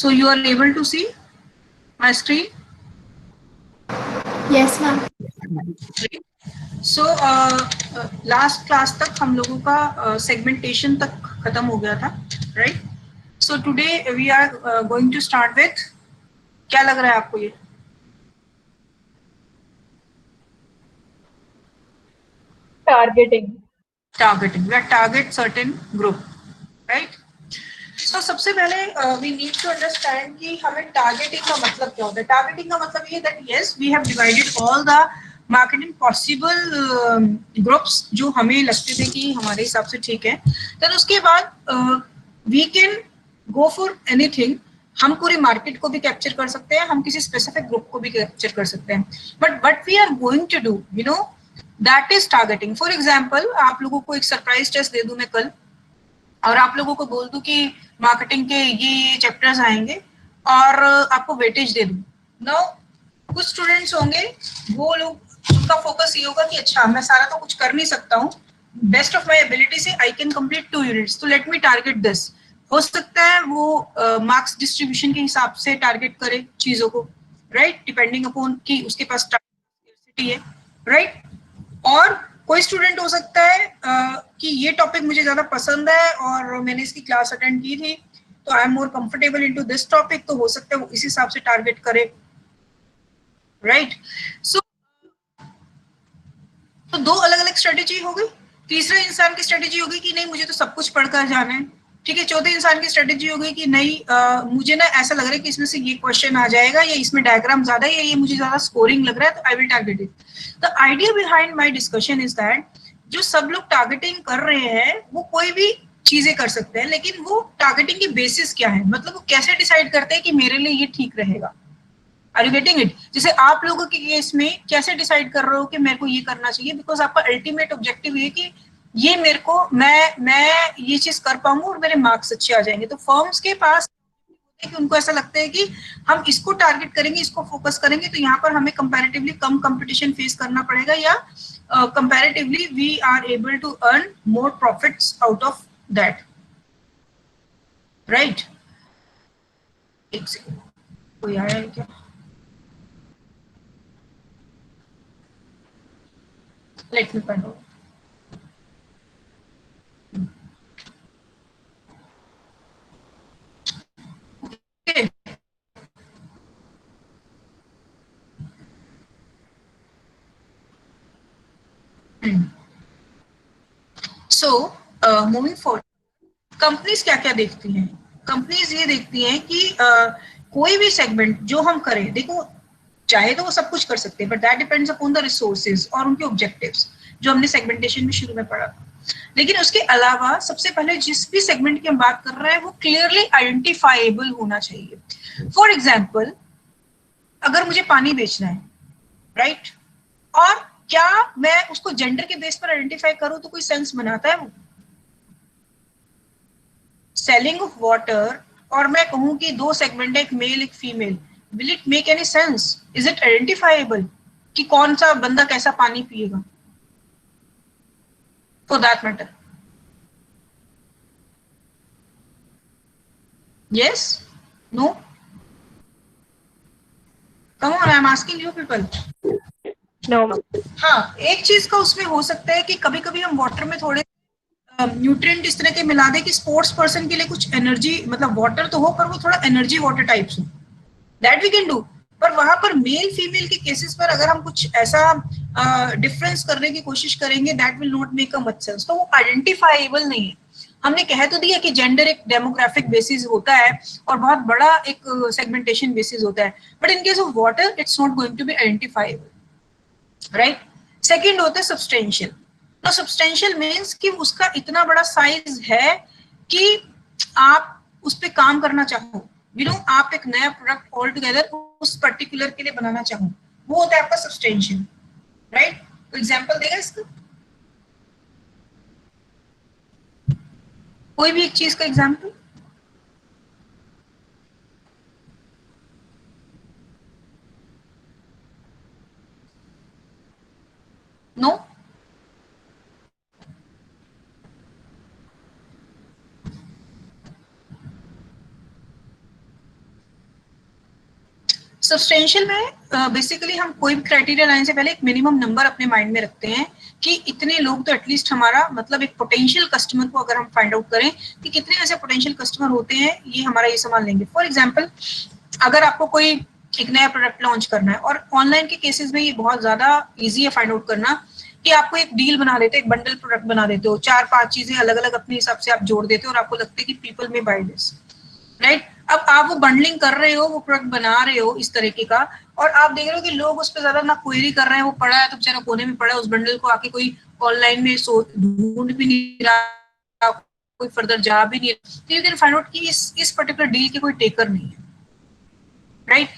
So you are able to see my screen? Yes, ma'am. So last class तक हम लोगों का segmentation तक खत्म हो गया था, right? So today we are going to start with, क्या लग रहा है आपको ये? Targeting. Targeting, we are target certain group, right? तो सबसे पहले वी नीड टू अंडरस्टैंड कि हमें टारगेटिंग का मतलब क्या होता है। टारगेटिंग का मतलब ये that yes we have divided all the marketing possible groups जो हमें लगते थे कि हमारे हिसाब से ठीक है। देन उसके बाद we can go for anything. हम पूरी मार्केट को भी कैप्चर कर सकते हैं, हम किसी स्पेसिफिक ग्रुप को भी कैप्चर कर सकते हैं, but what we are going to do you know that is targeting. For example आप लोगों को एक सरप्राइज टेस्ट दे दूं मैं कल, और आप लोगों को बोल दूं कि मार्केटिंग के ये चैप्टर्स आएंगे और आपको वेटेज दे दूं। नो, कुछ स्टूडेंट्स होंगे वो लोग उनका फोकस ये होगा कि अच्छा मैं सारा तो कुछ कर नहीं सकता हूँ, बेस्ट ऑफ माई एबिलिटी से आई कैन कंप्लीट 2 यूनिट्स, तो लेट मी टारगेट दिस। हो सकता है वो मार्क्स डिस्ट्रीब्यूशन के हिसाब से टारगेट करे चीजों को, राइट? डिपेंडिंग अपॉन कि उसके पास है, राइट? और कोई स्टूडेंट हो सकता है कि ये टॉपिक मुझे ज्यादा पसंद है और मैंने इसकी क्लास अटेंड की थी, तो I am more comfortable into this topic, तो हो सकता है वो इस हिसाब से टारगेट करे, राइट? सो तो दो अलग अलग स्ट्रेटेजी हो गई। तीसरा इंसान की स्ट्रेटेजी होगी कि नहीं मुझे तो सब कुछ पढ़कर जाना है, ठीक है। चौथे इंसान की स्ट्रेटेजी हो गई कि नहीं मुझे ना ऐसा लग रहा है कि इसमें से ये क्वेश्चन आ जाएगा या इसमें डायग्राम ज्यादा है या ये मुझे ज्यादा स्कोरिंग लग रहा है, तो I will target it. The idea behind my discussion is that जो सब लोग टारगेटिंग कर रहे हैं वो कोई भी चीजें कर सकते हैं, लेकिन वो टारगेटिंग की बेसिस क्या है, मतलब वो कैसे डिसाइड करते हैं कि मेरे लिए ये ठीक रहेगा। Are you getting it? जैसे आप लोगों के केस में कैसे डिसाइड कर रहे हो कि मेरे को ये करना चाहिए, बिकॉज आपका अल्टीमेट ऑब्जेक्टिव ये कि ये मेरे को मैं ये चीज कर पाऊंगा और मेरे मार्क्स अच्छे आ जाएंगे। तो फर्म्स के पास कि उनको ऐसा लगता है कि हम इसको टारगेट करेंगे, इसको फोकस करेंगे, तो यहाँ पर हमें कंपैरेटिवली कम कंपटीशन फेस करना पड़ेगा या comparatively we are able to earn more profits out of that, right? एक सेकेंड, कोई आया है क्या? Let me find out. So moving forward, companies क्या क्या देखती हैं? कंपनीज ये देखती हैं कि कोई भी सेगमेंट जो हम करें, देखो चाहे तो वो सब कुछ कर सकते हैं, but that depends upon the resources और उनके ऑब्जेक्टिव्स जो हमने सेगमेंटेशन में शुरू में पढ़ा था। लेकिन उसके अलावा सबसे पहले जिस भी सेगमेंट की हम बात कर रहे हैं वो क्लियरली आइडेंटिफाइबल होना चाहिए। फॉर एग्जाम्पल, अगर मुझे पानी बेचना है, राइट, और क्या मैं उसको जेंडर के बेस पर आइडेंटिफाई करूं तो कोई सेंस बनाता है वो? सेलिंग ऑफ वाटर, और मैं कहूं कि दो सेगमेंट है, एक मेल एक female, will it make any sense? Is it identifiable कि कौन सा बंदा कैसा पानी पिएगा? For that matter, yes, no, come on, I am asking you people. No, ma'am. हाँ, एक चीज का उसमें हो सकता है कि कभी कभी हम वाटर में थोड़े न्यूट्रिएंट इस तरह के मिला दे कि स्पोर्ट्स पर्सन के लिए कुछ एनर्जी, मतलब वाटर तो हो पर वो थोड़ा एनर्जी वाटर टाइप्स हो, दैट वी कैन डू। पर वहां पर मेल फीमेल के केसेस पर अगर हम कुछ ऐसा डिफरेंस करने की कोशिश करेंगे, that will not make a much sense, तो वो आइडेंटिफाइबल नहीं है। हमने कह तो दिया कि जेंडर एक डेमोग्राफिक बेसिस होता है और बहुत बड़ा एक सेगमेंटेशन बेसिस होता है, but in case of water it's not going to be identifiable, right? Second होता है सब्सटेंशियल। तो सब्सटेंशियल मीन्स कि उसका इतना बड़ा साइज है कि आप उस पर काम करना चाहो, यू नो आप एक नया प्रोडक्ट ऑल टुगेदर उस पर्टिकुलर के लिए बनाना चाहो, वो होता है आपका सब्सटेंशियल, राइट? तो एग्जाम्पल देगा इसका, कोई भी एक चीज का एग्जाम्पल। नो, सब्सटेंशियल में बेसिकली हम कोई भी क्राइटेरिया लाने से पहले एक मिनिमम नंबर अपने माइंड में रखते हैं कि इतने लोग तो एटलीस्ट हमारा मतलब एक पोटेंशियल कस्टमर को अगर हम फाइंड आउट करें कि कितने ऐसे पोटेंशियल कस्टमर होते हैं ये हमारा ये सामान लेंगे। फॉर एग्जाम्पल अगर आपको कोई एक नया प्रोडक्ट लॉन्च करना है और ऑनलाइन के केसेस में ये बहुत ज्यादा इजी है फाइंड आउट करना कि आपको एक डील बना देते हो, एक बंडल प्रोडक्ट बना देते हो, 4-5 चीजें अलग अलग अपने हिसाब से आप जोड़ देते हो और आपको लगता है कि पीपल में बाय दिस, राइट। अब आप वो बंडलिंग कर रहे हो, वो प्रोडक्ट बना रहे हो इस तरीके का और आप देख रहे हो कि लोग उस पर ज्यादा ना क्वेरी कर रहे हैं, वो पड़ा है तो बेचारा कोने में पड़ा है, उस बंडल को आके कोई ऑनलाइन में ढूंढ भी नहीं रहा, कोई फर्दर जा भी नहीं रहा, तो यू कैन फाइंड आउट कि इस पर्टिकुलर डील के कोई टेकर नहीं है, राइट।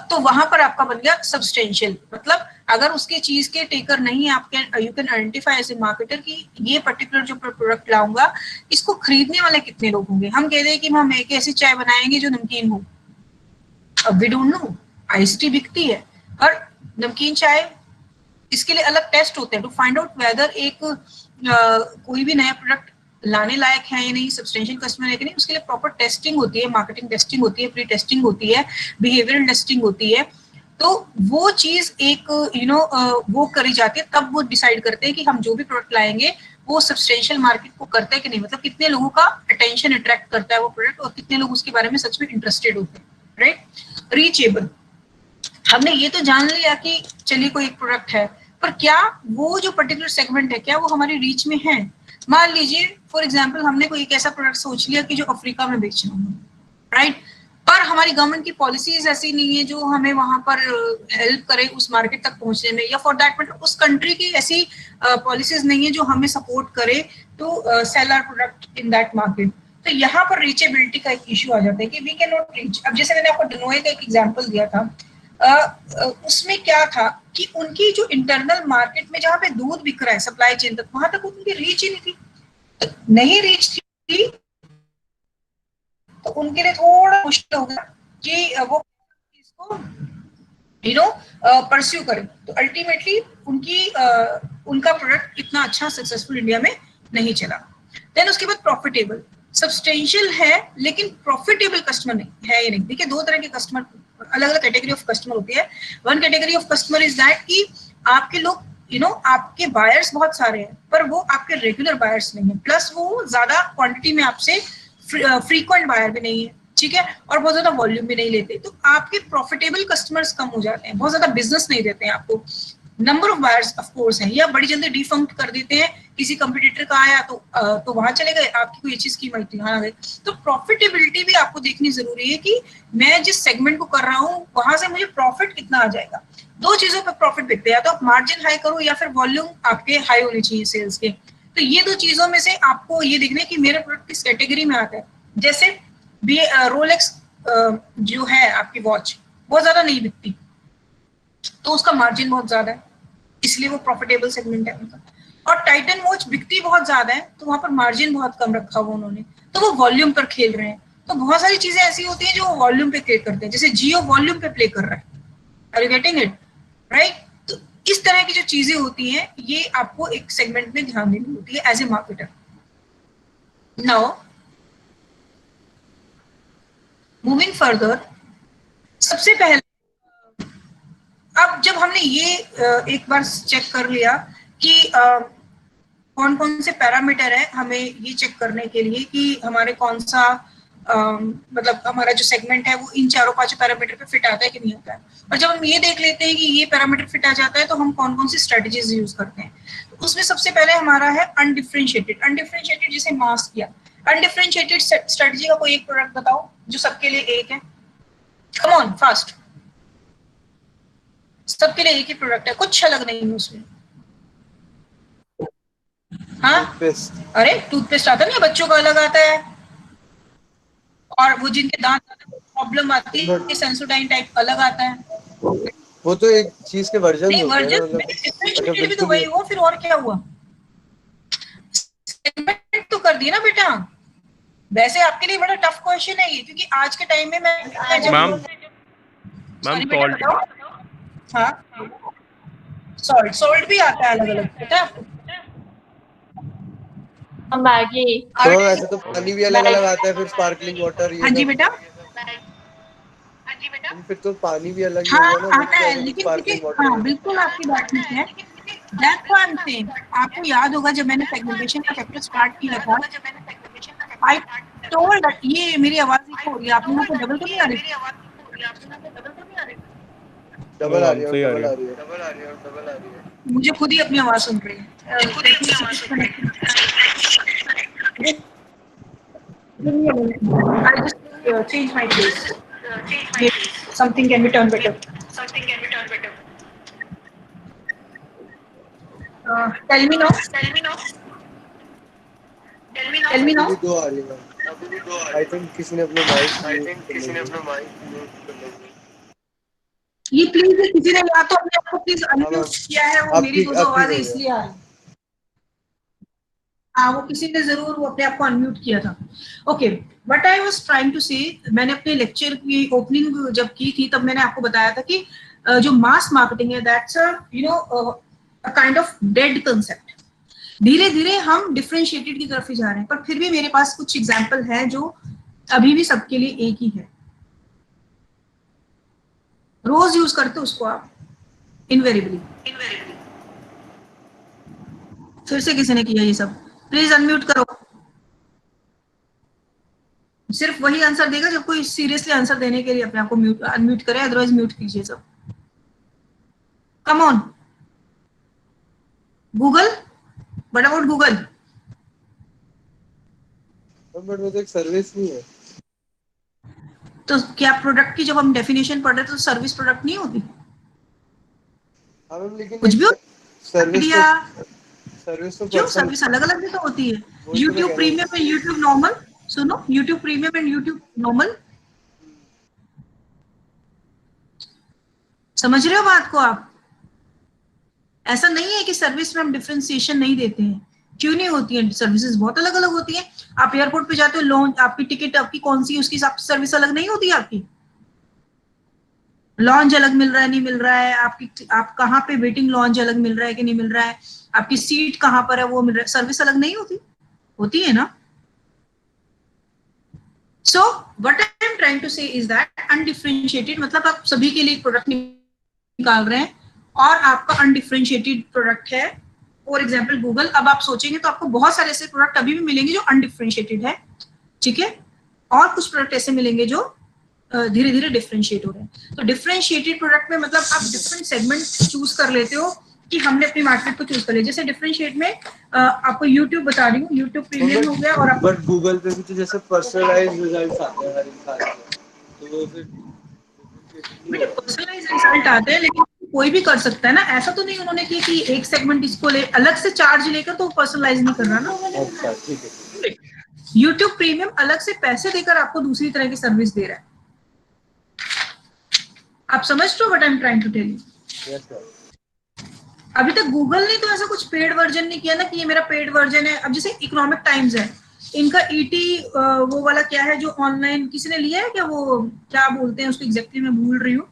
तो वहां पर आपका बन गया सब्सटेंशियल, मतलब अगर उसके चीज के टेकर नहीं है आपके, you can identify as a marketer कि ये पर्टिकुलर जो प्रोडक्ट लाऊंगा इसको खरीदने वाले कितने लोग होंगे। हम कहते हैं कि हम एक ऐसी चाय बनाएंगे जो नमकीन हो, अब we don't know, ice tea बिकती है और नमकीन चाय, इसके लिए अलग टेस्ट होते हैं टू फाइंड आउट वेदर एक कोई भी नया प्रोडक्ट लाने लायक है या नहीं, सब्सटेंशियल कस्टमर है कि नहीं, उसके लिए प्रॉपर टेस्टिंग होती है, मार्केटिंग टेस्टिंग होती है, प्री टेस्टिंग होती है, बिहेवियरल टेस्टिंग होती है। तो वो चीज एक वो करी जाती है, तब वो डिसाइड करते हैं कि हम जो भी प्रोडक्ट लाएंगे वो सब्सटेंशियल मार्केट को करता है कि नहीं, मतलब कितने लोगों का अटेंशन अट्रैक्ट करता है वो प्रोडक्ट और कितने लोग उसके बारे में सच में इंटरेस्टेड होते हैं, राइट। रीचेबल, हमने ये तो जान लिया कि चलिए कोई एक प्रोडक्ट है, पर क्या वो जो पर्टिकुलर सेगमेंट है क्या वो हमारी रीच में है। मान लीजिए फॉर एग्जांपल हमने कोई एक ऐसा प्रोडक्ट सोच लिया कि जो अफ्रीका में बेचना हो, राइट, पर हमारी गवर्नमेंट की पॉलिसीज ऐसी नहीं है जो हमें वहां पर हेल्प करे उस मार्केट तक पहुंचने में, या फॉर दैट मैटर उस कंट्री की ऐसी पॉलिसीज नहीं है जो हमें सपोर्ट करे to sell our product in that market. तो यहाँ पर रीचेबिलिटी का एक इश्यू आ जाता है कि वी कैन नॉट रीच। अब जैसे मैंने आपको डनोए का एक एग्जांपल दिया था, उसमें क्या था कि उनकी जो इंटरनल मार्केट में जहां पे दूध बिक रहा है सप्लाई चेन तक, वहां तक उनकी रीच ही नहीं थी, तो नहीं रीच थी तो उनके लिए थोड़ा मुश्किल होगा कि वो इसको परस्यू करें। तो अल्टीमेटली उनका प्रोडक्ट इतना अच्छा सक्सेसफुल इंडिया में नहीं चला। देन उसके बाद प्रॉफिटेबल, सब्सटेंशियल है लेकिन प्रॉफिटेबल कस्टमर नहीं है। ये नहीं, देखिए दो तरह के कस्टमर, अलग अलग कैटेगरी ऑफ कस्टमर होती है। One category of customer is that कि आपके लोग आपके बायर्स बहुत सारे हैं पर वो आपके रेगुलर बायर्स नहीं है, प्लस वो ज्यादा क्वांटिटी में आपसे फ्रीक्वेंट बायर भी नहीं है, ठीक है, और बहुत ज्यादा वॉल्यूम भी नहीं लेते, तो आपके प्रॉफिटेबल कस्टमर्स कम हो जाते हैं, बहुत ज्यादा बिजनेस नहीं देते हैं आपको। Number of buyers of course हैं, या बड़ी जल्दी डिफंक्ट कर देते हैं, किसी कंपटीटर का आया तो वहां चले गए, आपकी कोई अच्छी स्कीम आई थी वहां गए। तो प्रॉफिटेबिलिटी भी आपको देखनी जरूरी है कि मैं जिस सेगमेंट को कर रहा हूँ वहां से मुझे प्रॉफिट कितना आ जाएगा। दो चीजों पर प्रॉफिट दिखते हैं, या तो आप मार्जिन हाई करो या फिर वॉल्यूम आपके हाई होने चाहिए सेल्स के। तो ये दो चीजों में से आपको ये देखना है कि मेरा प्रोडक्ट किस कैटेगरी में आता है। जैसे रोलेक्स जो है आपकी वॉच बहुत ज्यादा नहीं बिकती, तो उसका मार्जिन बहुत ज्यादा है, इसलिए वो प्रॉफिटेबल सेगमेंट है उनका। और टाइटन वॉच बिकती बहुत ज्यादा है तो वहां पर मार्जिन बहुत कम रखा हुआ उन्होंने, तो वो वॉल्यूम पर खेल रहे हैं। तो बहुत सारी चीजें ऐसी होती हैं जो वॉल्यूम पे प्ले करते हैं, जैसे जियो वॉल्यूम पे प्ले कर रहा है, are you getting it, right. तो इस तरह की जो चीजें होती हैं ये आपको एक सेगमेंट में ध्यान देनी होती है as a marketer. Now moving further, सबसे पहले अब जब हमने ये एक बार चेक कर लिया कि कौन कौन से पैरामीटर है हमें ये चेक करने के लिए कि हमारे कौन सा मतलब हमारा जो सेगमेंट है वो इन चारों पांचों पैरामीटर पे फिट आता है कि नहीं आता है, और जब हम ये देख लेते हैं कि ये पैरामीटर फिट आ जाता है तो हम कौन कौन सी स्ट्रेटजीज यूज करते हैं। तो उसमें सबसे पहले हमारा है अनडिफरेंशिएटेड। अनडिफरेंशिएटेड जिसे मास्क किया, अनडिफरेंशिएटेड स्ट्रेटजी का कोई एक प्रोडक्ट बताओ जो सबके लिए एक है, कम ऑन फास्ट, सबके लिए एक ही प्रोडक्ट है, कुछ अलग नहीं है उसमें। हाँ अरे टूथपेस्ट आता नहीं, बच्चों का अलग आता है, और वो जिनके दांत प्रॉब्लम आती है सेंसोडाइन टाइप अलग आता है। वो तो एक चीज के वर्जन नहीं, होते हैं ना, वर्जन मतलब भी तो वही हुआ, फिर और क्या हुआ, सेगमेंट तो कर दिया ना बेटा। वैसे आपके लिए बड़ा टफ क्वेश्चन है ये, क्योंकि आज के टाइम में मैं जब मैम सॉल्ट, हाँ सॉल्ट भी आता है अलग अलग, पता है आपको। मैगी। तो ऐसे तो पानी भी अलग अलग आता है, फिर स्पार्कलिंग वाटर, ये हाँ जी सब बेटा, फिर तो पानी भी अलग ही हाँ होगा ना, आता है, मतलब लेकिन स्पार्कलिंग देखिए वाटर हाँ होगा। बिल्कुल आपकी बात ठीक है। That's why I am saying, आपको याद होगा जब मैंने सेगमेंटेशन का चैप्टर स्टार्ट किया था, आई टोल्ड दैट ये मेरी आवाज इको हो रही है, आप लोगों को डबल तो नहीं आ रही? डबल आ रही है, सही आ डबल रही आ है। रही है, डबल आ रही है, डबल आ रही है। मुझे खुद ही अपनी आवाज सुन रही है। I just change my place, something can be turn better. Tell me now, tell me अभी नाउ। भी दो आ रही है मैम। आई थिंक किसी ने अपने माइक म्यूट कर लिया। ये प्लीज किसी ने या तो अपने आप को प्लीज हाँ मैम, अनम्यूट किया है, वो मेरी दो अब ठीक आवाजें हो गया। इसलिए आ रही है। हाँ वो किसी ने जरूर वो अपने आप को अनम्यूट किया था। Okay, what I was trying to say, मैंने अपने लेक्चर की ओपनिंग जब की थी तब मैंने आपको बताया था कि जो मास मार्केटिंग है that's a kind of dead concept. धीरे धीरे हम डिफरेंशिएटेड की तरफ ही जा रहे हैं, पर फिर भी मेरे पास कुछ एग्जाम्पल है जो अभी भी सबके लिए एक ही है। रोज यूज करते उसको आप इनवेरिबली। फिर से किसी ने किया ये सब, प्लीज अनम्यूट करो। सिर्फ वही आंसर देगा जब कोई सीरियसली आंसर देने के लिए अपने आप को म्यूट अनम्यूट करे, अदरवाइज म्यूट कीजिए सब। Come on Google, what about Google? But वो तो एक सर्विस नहीं है। तो क्या प्रोडक्ट की जब हम डेफिनेशन पढ़ रहे थे तो सर्विस प्रोडक्ट नहीं होती? हाँ मैम, लेकिन कुछ एक भी हो, सर्विस तो आइडिया। क्यों पर्सन। सर्विस अलग अलग भी तो होती है? वही तो मैं यूट्यूब कह रहा हूँ। प्रीमियम एंड यूट्यूब नॉर्मल, सुनो, YouTube premium and YouTube normal, समझ रहे हो बात को आप? ऐसा नहीं है कि सर्विस में हम डिफरेंशिएशन नहीं देते हैं, क्यों नहीं होती है? सर्विसेज बहुत अलग अलग होती है। आप एयरपोर्ट पे जाते हो, लॉन्च आपकी टिकट आपकी कौन सी, उसकी सर्विस अलग नहीं होती है आपकी? लॉन्च अलग मिल रहा है नहीं मिल रहा है, आपकी आप कहाँ पे वेटिंग लॉन्च अलग मिल रहा है कि नहीं मिल रहा है, आपकी सीट कहाँ पर है वो मिल रहा है, सर्विस अलग नहीं होती? होती है ना? So what I am trying to say is that undifferentiated मतलब आप सभी के लिए प्रोडक्ट निकाल रहे हैं और आपका अनडिफरेंशिएटेड प्रोडक्ट है। फॉर एग्जाम्पल गूगल, अब आप सोचेंगे तो आपको बहुत सारे ऐसे प्रोडक्ट अभी भी मिलेंगे जो अनडिफरेंशिएटेड है, ठीक है, और कुछ प्रोडक्ट ऐसे मिलेंगे जो धीरे धीरे डिफरेंशिएट हो रहे हैं। तो डिफरेंशिएटेड प्रोडक्ट में मतलब आप डिफरेंट सेगमेंट चूज कर लेते हो कि हमने अपनी मार्केट को चूज कर लिया। जैसे डिफरेंशिएट में आपको यूट्यूब बता रही हूँ, यूट्यूब प्रीमियम हो गया और आपको बट गूगल पे भी तो जैसे पर्सनलाइज्ड रिजल्ट्स आते हैं हर इंसान के, तो वो फिर differentiated नहीं बेटे होगा। पर्सनलाइज रिजल्ट आते हैं, लेकिन कोई भी कर सकता है ना, ऐसा तो नहीं उन्होंने किया कि एक सेगमेंट इसको ले अलग से चार्ज लेकर तो पर्सनलाइज नहीं कर रहा ना। अच्छा ठीक है। यूट्यूब प्रीमियम अलग से पैसे देकर आपको दूसरी तरह की सर्विस दे रहा है। आप समझ रहे हो what I am trying to tell you? Yes sir. अभी तक गूगल ने तो ऐसा कुछ पेड वर्जन नहीं किया ना कि ये मेरा पेड वर्जन है। अब जैसे इकोनॉमिक टाइम्स है, इनका ईटी वो वाला क्या है जो ऑनलाइन किसी ने लिया है क्या, वो क्या बोलते हैं उसको एग्जैक्टली मैं भूल रही हूँ,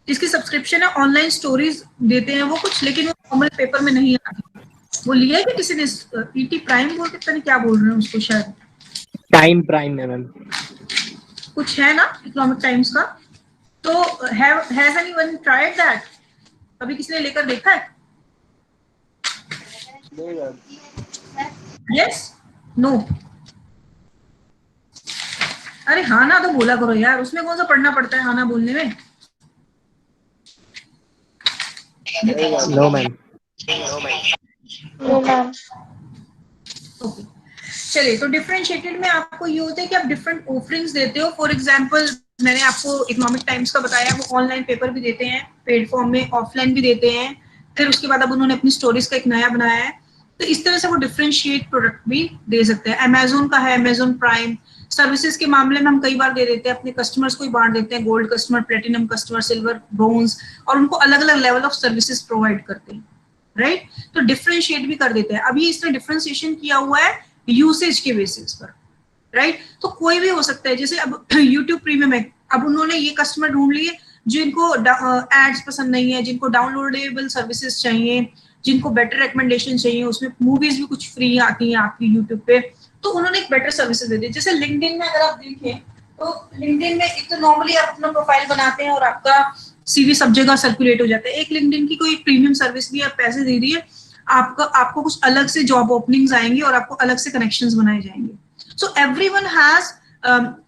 जिसकी सब्सक्रिप्शन है, ऑनलाइन स्टोरीज देते हैं वो कुछ, लेकिन वो नॉर्मल पेपर में नहीं आती, वो लिया है कि किसी ने? ईटी प्राइम बोल के पता नहीं क्या बोल रहे हैं उसको, शायद टाइम प्राइम है मैम। कुछ है ना इकोनॉमिक टाइम्स का। तो हैज एनीवन ट्राइड दैट? अभी किसी ने लेकर देखा है? नहीं मैम। Yes, no? अरे हाँ ना तो बोला करो यार, उसमें कौन सा पढ़ना पड़ता है हाँ ना बोलने में? No ma'am. No, ma'am. Okay, चलिए। तो डिफरेंशिएटेड में आपको ये होता है कि आप डिफरेंट ऑफरिंग्स देते हो। फॉर एग्जांपल मैंने आपको इकोनॉमिक टाइम्स का बताया, वो ऑनलाइन पेपर भी देते हैं पेड फॉर्म में, ऑफलाइन भी देते हैं, फिर उसके बाद अब उन्होंने अपनी स्टोरीज का एक नया बनाया है। तो इस तरह से वो डिफरेंशिएट प्रोडक्ट भी दे सकते हैं। अमेजोन का है, अमेजोन प्राइम। सर्विसेज के मामले में हम कई बार दे देते हैं, अपने कस्टमर्स को ही बांट देते हैं, gold customer, platinum customer, silver, bronze, और उनको अलग अलग लेवल ऑफ सर्विसेज प्रोवाइड करते हैं, राइट? तो डिफरेंशिएट भी कर देते हैं। अभी इसने डिफरेंशिएशन किया हुआ है यूसेज के बेसिस पर, राइट? तो कोई भी हो सकता है, जैसे अब यूट्यूब प्रीमियम है, अब उन्होंने ये कस्टमर ढूंढ लिए जिनको एड्स पसंद नहीं है, जिनको डाउनलोडेबल सर्विसेज चाहिए, जिनको बेटर रिकमेंडेशन चाहिए, उसमें मूवीज भी कुछ फ्री आती हैं आपकी यूट्यूब पे, तो उन्होंने एक बेटर सर्विसेज दे दी। जैसे लिंक्डइन में अगर आप देखें तो लिंक्डइन में एक तो नॉर्मली आप अपना प्रोफाइल बनाते हैं और आपका सीवी सब जगह सर्कुलेट हो जाता है। एक लिंक्डइन की कोई प्रीमियम सर्विस भी आप पैसे दे रही है, आपको कुछ अलग से जॉब ओपनिंग्स आएंगे और आपको अलग से कनेक्शंस बनाए जाएंगे। So everyone has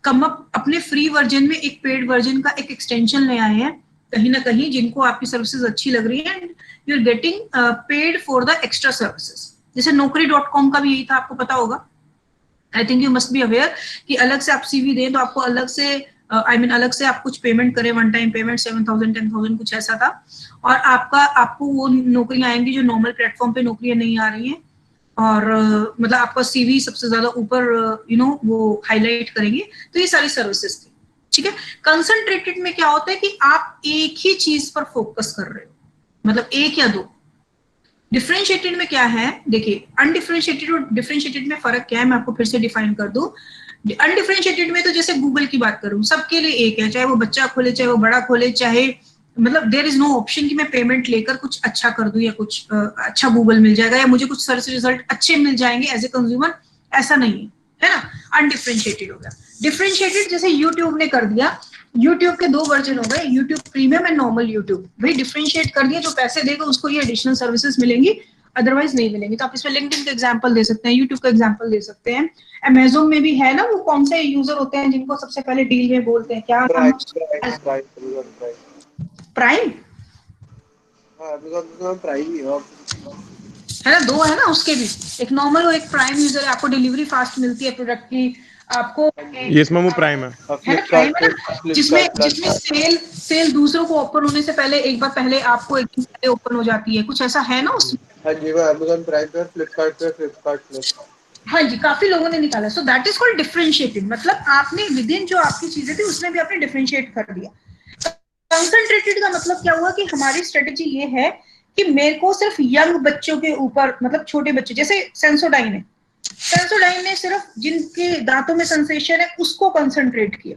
come up अपने फ्री वर्जन में एक पेड वर्जन का एक एक्सटेंशन ले आए हैं कहीं ना कहीं, जिनको आपकी सर्विसेज अच्छी लग रही है and you are getting paid for the extra services. जैसे Naukri.com का भी यही था, आपको पता होगा, I think you must be aware कि अलग से आप सीवी दें तो आपको अलग से अलग से आप कुछ पेमेंट करें, वन टाइम पेमेंट 7,000 10,000 कुछ ऐसा था, और आपको वो नौकरियां आएंगी जो नॉर्मल प्लेटफॉर्म पे नौकरियां नहीं आ रही हैं, और मतलब आपका सीवी सबसे ज्यादा ऊपर वो हाईलाइट करेंगे। तो ये सारी सर्विसेज थी, ठीक है। कंसंट्रेटेड में क्या होता है कि आप एक ही चीज पर फोकस कर रहे हो, मतलब एक या दो। डिफरेंशिएटेड में क्या है, देखिए अनडिफरेंशिएटेड और डिफरेंशिएटेड में फर्क क्या है, मैं आपको फिर से डिफाइन कर दूं। अनडिफरेंशिएटेड में तो जैसे गूगल की बात करूं, सबके लिए एक है, चाहे वो बच्चा खोले चाहे वो बड़ा खोले, चाहे मतलब देयर इज नो ऑप्शन कि मैं पेमेंट लेकर कुछ अच्छा कर दूं या कुछ अच्छा गूगल मिल जाएगा या मुझे कुछ सर्च रिजल्ट अच्छे मिल जाएंगे एज ए कंज्यूमर, ऐसा नहीं है ना। अनडिफरेंशिएटेड हो गया। डिफरेंशिएटेड जैसे यूट्यूब ने कर दिया, यूट्यूब के दो वर्जन हो गए, YouTube premium and normal YouTube. भाई डिफरेंशिएट कर दिया, जो पैसे देगा उसको ये एडिशनल सर्विसेज मिलेंगी, अदरवाइज नहीं मिलेंगी। तो आप इसमें लिंक्डइन का एग्जांपल दे सकते हैं, यूट्यूब का एग्जांपल दे सकते हैं, अमेज़न में भी है ना, वो कौन से यूजर होते हैं जिनको सबसे पहले डील में बोलते हैं, क्या नाम है उसका? प्राइम, प्राइम ही है ना, दो है ना उसके भी, एक नॉर्मल और एक प्राइम यूजर है। आपको डिलीवरी फास्ट मिलती है प्रोडक्ट की, आपको यस मैम वो प्राइम है। है ना, प्राइम है ना, जिसमें सेल दूसरों को ओपन होने से पहले एक बार पहले आपको एक दिन पहले ओपन हो जाती है, कुछ ऐसा है ना उसमें। हाँ जी, वो Amazon प्राइम पे, फ्लिपकार्ट पे, फ्लिपकार्ट प्लस। हाँ जी, काफी लोगों ने निकाला। So that is called differentiated, मतलब आपने विद इन जो आपकी चीजें थी उसमें भी आपने डिफरेंशिएट कर दिया। कंसंट्रेटेड का मतलब क्या हुआ कि हमारी स्ट्रेटेजी ये है कि मेरे को सिर्फ यंग बच्चों के ऊपर, मतलब छोटे बच्चे, जैसे सेंसोडाइन है, सेंसोडाइन ने सिर्फ जिनके दांतों में सेंसेशन है उसको कंसंट्रेट किया,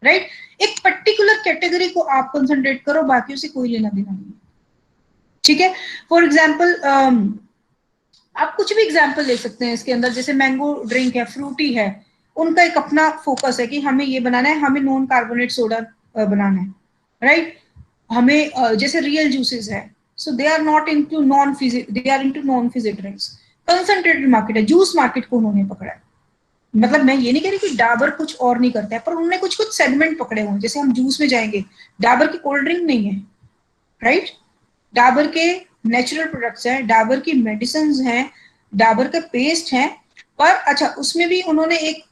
राइट। एक पर्टिकुलर कैटेगरी को आप कंसंट्रेट करो, बाकियों से कोई लेना देना नहीं, ठीक है। फॉर एग्जाम्पल आप कुछ भी एग्जाम्पल ले सकते हैं इसके अंदर, जैसे मैंगो ड्रिंक है, फ्रूटी है, उनका एक अपना फोकस है कि हमें ये बनाना है, हमें नॉन कार्बोनेट सोडा बनाना है, राइट। हमें जैसे रियल जूसेस है, so they are not into non fizzy, they are into non fizzy drinks. Concentrated market है, जूस मार्केट को उन्होंने पकड़ा है। मतलब मैं ये नहीं कह रही कि डाबर कुछ और नहीं करता है, पर उन्होंने कुछ कुछ सेगमेंट पकड़े हुए हैं। जैसे हम जूस में जाएंगे, डाबर की कोल्ड ड्रिंक नहीं है, राइट, डाबर के नेचुरल प्रोडक्ट्स हैं, डाबर की मेडिसिन हैं, डाबर का पेस्ट है, पर अच्छा उसमें भी उन्होंने एक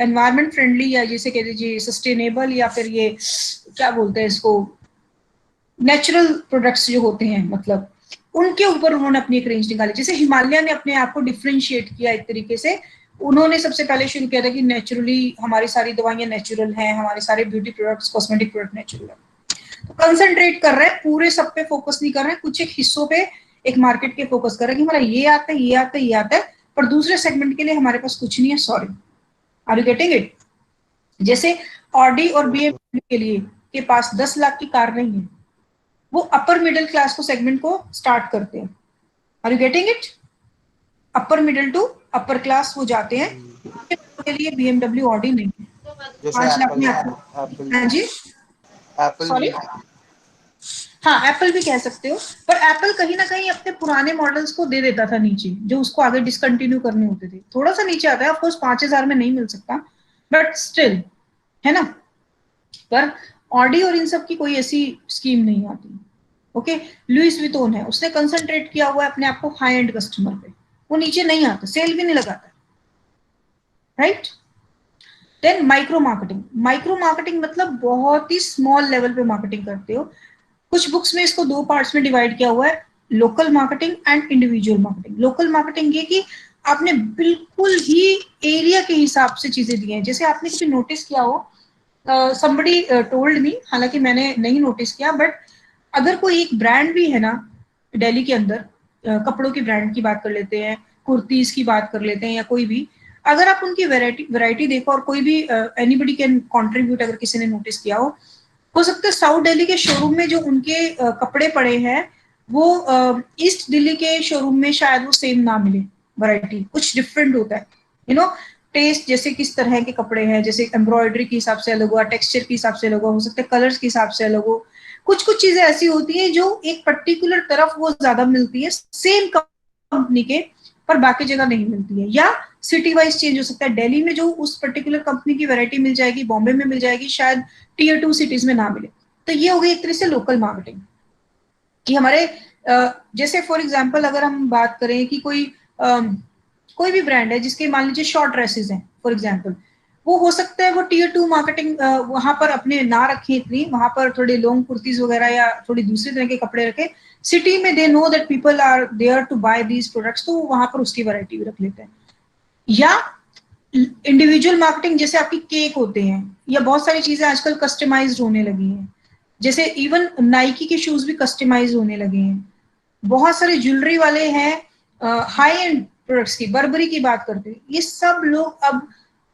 एनवायरमेंट फ्रेंडली या जैसे कह दीजिए सस्टेनेबल या फिर ये क्या बोलते हैं इसको, नेचुरल प्रोडक्ट्स जो होते हैं, मतलब उनके ऊपर उन्होंने अपनी एक रेंज निकाली। जैसे हिमालय ने अपने आप को डिफरेंशिएट किया एक तरीके से, उन्होंने सबसे पहले शुरू किया था कि नेचुरली हमारी सारी दवाइयां नेचुरल हैं, हमारे सारे beauty products, cosmetic product natural है। तो कंसंट्रेट कर रहे हैं, पूरे सब पे फोकस नहीं कर रहे हैं, कुछ एक हिस्सों पे एक मार्केट के फोकस कर रहे हैं कि हमारा ये आता है, ये आता है, ये आता है, पर दूसरे सेगमेंट के लिए हमारे पास कुछ नहीं है। Sorry, are you getting it? जैसे ऑडी और BMW के लिए के पास 10 लाख की कार नहीं है, वो अपर मिडिल क्लास को सेगमेंट को स्टार्ट करते हैं। Are you getting it? Upper middle to upper class वो जाते हैं, के लिए BMW ऑडी नहीं है। 5 लाख में हाँ जी, एप्पल, सॉरी, हाँ एप्पल भी कह सकते हो, पर एप्पल कहीं ना कहीं अपने पुराने मॉडल्स को दे देता था नीचे, जो उसको आगे डिसकंटिन्यू करने होते थे, थोड़ा सा नीचे आता है, ऑफ कोर्स 5,000 में नहीं मिल सकता, बट स्टिल, है ना। पर ऑडी और इन सब की कोई ऐसी स्कीम नहीं आती। ओके, लुइस विटोन है, उसने कंसंट्रेट किया हुआ है अपने आप को हाई एंड कस्टमर पे, वो नीचे नहीं आता, सेल भी नहीं लगाता, right. Then micro marketing, micro marketing मतलब बहुत ही स्मॉल लेवल पे मार्केटिंग करते हो। कुछ बुक्स में इसको दो पार्ट्स में डिवाइड किया हुआ है, local marketing and individual marketing. Local marketing ये कि आपने बिल्कुल ही एरिया के हिसाब से चीजें दी हैं। जैसे आपने कभी नोटिस किया हो, somebody told me, हालांकि मैंने नहीं नोटिस किया, बट अगर कोई एक ब्रांड भी है ना दिल्ली के अंदर, कपड़ों की ब्रांड की बात कर लेते हैं, कुर्तीज की बात कर लेते हैं, या कोई भी, अगर आप उनकी वैरायटी देखो, और कोई भी एनीबडी कैन कंट्रीब्यूट, अगर किसी ने नोटिस किया हो सकता है साउथ दिल्ली के शोरूम में जो उनके कपड़े पड़े हैं, वो ईस्ट दिल्ली के शोरूम में शायद वो सेम ना मिले, वैरायटी कुछ डिफरेंट होता है, टेस्ट जैसे किस तरह के कपड़े हैं, जैसे एम्ब्रॉयडरी के हिसाब से अलग हुआ, टेक्सचर के हिसाब से अलग हो सकता है कलर्स के हिसाब से अलग हो। कुछ कुछ चीजें ऐसी होती है जो एक पर्टिकुलर तरफ वो ज्यादा मिलती है सेम कंपनी के, पर बाकी जगह नहीं मिलती है, या सिटी वाइज चेंज हो सकता है। दिल्ली में जो उस पर्टिकुलर कंपनी की वैरायटी मिल जाएगी, बॉम्बे में मिल जाएगी, शायद टियर 2 सिटीज में ना मिले। तो ये हो गई एक तरह से लोकल मार्केटिंग कि हमारे जैसे फॉर एग्जांपल अगर हम बात करें कि कोई भी ब्रांड है जिसके मान लीजिए शॉर्ट ड्रेसेस हैं फॉर एग्जांपल, वो हो सकता है वो टियर 2 मार्केटिंग वहां पर अपने ना रखें इतनी, वहां पर थोड़े लॉन्ग कुर्तीज वगैरह या थोड़ी दूसरी तरह के कपड़े रखे। सिटी में they know that people are there to buy these products, तो वहां पर उसकी वैरायटी भी रख लेते हैं। या इंडिविजुअल मार्केटिंग, जैसे आपकी केक होते हैं या बहुत सारी चीजें आजकल कस्टमाइज्ड होने लगी हैं, जैसे इवन नाइकी के शूज भी कस्टमाइज होने लगे हैं। बहुत सारे ज्वेलरी वाले हैं, हाई एंड प्रोडक्ट्स की, बर्बरी की बात करते हैं, ये सब लोग अब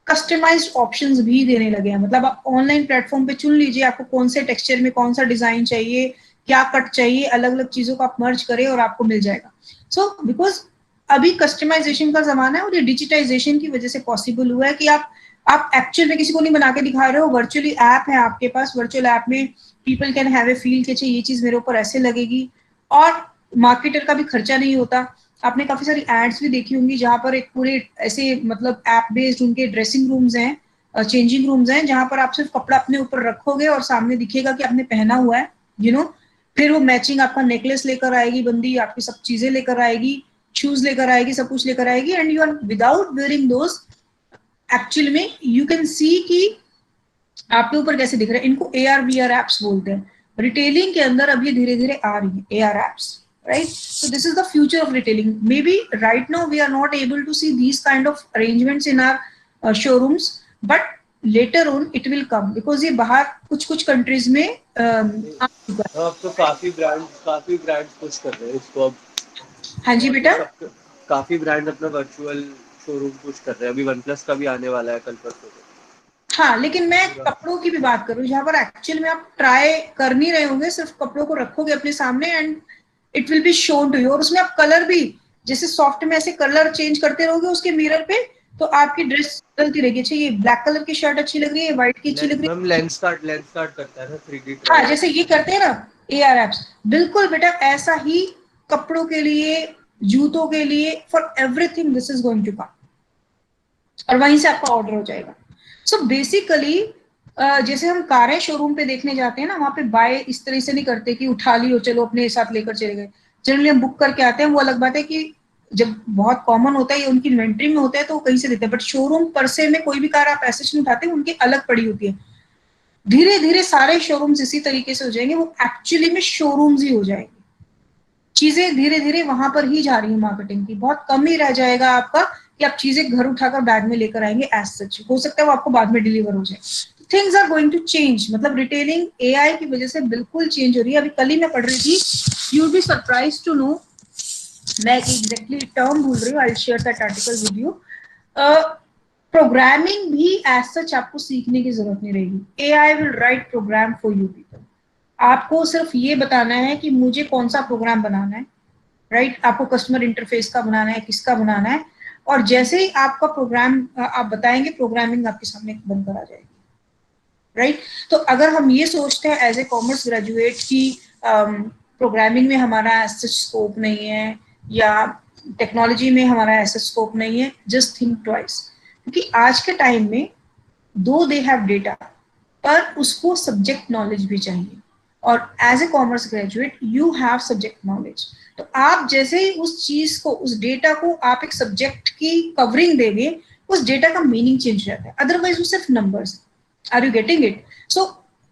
कस्टमाइज्ड ऑप्शंस भी देने लगे हैं। मतलब आप ऑनलाइन प्लेटफॉर्म पे चुन लीजिए आपको कौन से टेक्सचर में कौन सा डिजाइन चाहिए, क्या कट चाहिए, अलग अलग चीजों को आप मर्ज करें और आपको मिल जाएगा। सो बिकॉज अभी कस्टमाइजेशन का जमाना है और ये डिजिटाइजेशन की वजह से पॉसिबल हुआ है कि आप एक्चुअल में किसी को नहीं बना के दिखा रहे हो, वर्चुअली ऐप है आपके पास, वर्चुअल ऐप में people can have a feel कि ये चीज मेरे ऊपर ऐसे लगेगी, और मार्केटर का भी खर्चा नहीं होता। आपने काफी सारी एड्स भी देखी होंगी जहां पर एक पूरे ऐसे मतलब ऐप बेस्ड उनके ड्रेसिंग रूम्स हैं, चेंजिंग रूम्स हैं, जहां पर आप सिर्फ कपड़ा अपने ऊपर रखोगे और सामने दिखेगा कि आपने पहना हुआ है, यू नो। फिर वो मैचिंग आपका नेकलेस लेकर आएगी बंदी, आपकी सब चीजें लेकर आएगी, शूज लेकर आएगी, सब कुछ लेकर आएगी, and you are without wearing those actually में यू कैन सी कि आपके ऊपर कैसे दिख रहा है। इनको AR/VR एप्स बोलते हैं। रिटेलिंग के अंदर अब ये धीरे धीरे आ रही है AR apps, right? So this is the future of retailing. Maybe right now we are not able to see these kind of arrangements in our showrooms, but later on it will come because ये बाहर कुछ कुछ countries में आ चुका है। अब तो काफी ब्रांड्स पुश कर रहे हैं इसको अब। हाँ जी बेटा, काफी ब्रांड अपना वर्चुअल शोरूम पुश कर रहे हैं। अभी OnePlus का भी आने वाला है कल परसों। हाँ, लेकिन मैं कपड़ों की भी बात करूँ जहाँ पर एक्चुअल में आप ट्राई कर नहीं रहे होंगे, सिर्फ कपड़ों को रखोगे अपने सामने and it will be shown to you, और उसमें आप कलर भी जैसे सॉफ्ट में ऐसे कलर चेंज करते रहोगे उसके मिरर पे, तो आपकी ड्रेस बदलती रहेगी। अच्छा ये ब्लैक कलर की शर्ट अच्छी लग रही है, व्हाइट की अच्छी लग रही है। हम लेंस कार्ड करता है ना 3D हाँ, जैसे ये करते हैं ना AR एप्स, बिल्कुल बेटा ऐसा ही कपड़ों के लिए, जूतों के लिए, for everything this is going to come, और वहीं से आपका ऑर्डर हो जाएगा। सो बेसिकली जैसे हम कारें शोरूम पे देखने जाते हैं ना, वहां पे बाय इस तरह से नहीं करते कि उठा लियो चलो अपने साथ लेकर चले गए। जनरली हम बुक करके आते हैं, वो अलग बात है कि जब बहुत कॉमन होता है या उनकी इन्वेंट्री में होता है तो वो कहीं से देते हैं, बट शोरूम पर से में कोई भी कार आप ऐसे नहीं उठाते, उनकी अलग पड़ी होती है। धीरे धीरे सारे शोरूम्स इसी तरीके से हो जाएंगे, वो एक्चुअली में शोरूम्स ही हो जाएंगे। चीजें धीरे धीरे वहां पर ही जा रही है मार्केटिंग की, बहुत कम ही रह जाएगा आपका कि आप चीजें घर उठाकर बैग में लेकर आएंगे। एज सच हो सकता है वो आपको बाद में डिलीवर हो जाए। Things are going to change, मतलब रिटेलिंग AI की वजह से बिल्कुल चेंज हो रही है। अभी कल ही मैं पढ़ रही थी, you will be surprised to know, मैं एग्जैक्टली टर्म भूल रही हूँ, I will share that article with you. Programming भी एज सच आपको सीखने की जरूरत नहीं रहेगी। AI will write program for you people. आपको सिर्फ ये बताना है कि मुझे कौन सा प्रोग्राम बनाना है, राइट? आपको कस्टमर इंटरफेस का बनाना है, किसका बनाना है, और जैसे ही आपका प्रोग्राम आप बताएंगे, प्रोग्रामिंग आपके सामने बनकर आ जाएगी, राइट? तो अगर हम ये सोचते हैं एज ए कॉमर्स ग्रेजुएट की प्रोग्रामिंग में हमारा ऐसा स्कोप नहीं है या टेक्नोलॉजी में हमारा ऐसा स्कोप नहीं है, जस्ट थिंक ट्वाइस, क्योंकि आज के टाइम में दो दे हैव डेटा, पर उसको सब्जेक्ट नॉलेज भी चाहिए, और as a commerce graduate you have subject knowledge. तो आप जैसे ही उस चीज को, उस डेटा को आप एक सब्जेक्ट की कवरिंग देंगे, उस डेटा का मीनिंग चेंज हो जाता है, अदरवाइज वो सिर्फ numbers. Are you getting it? So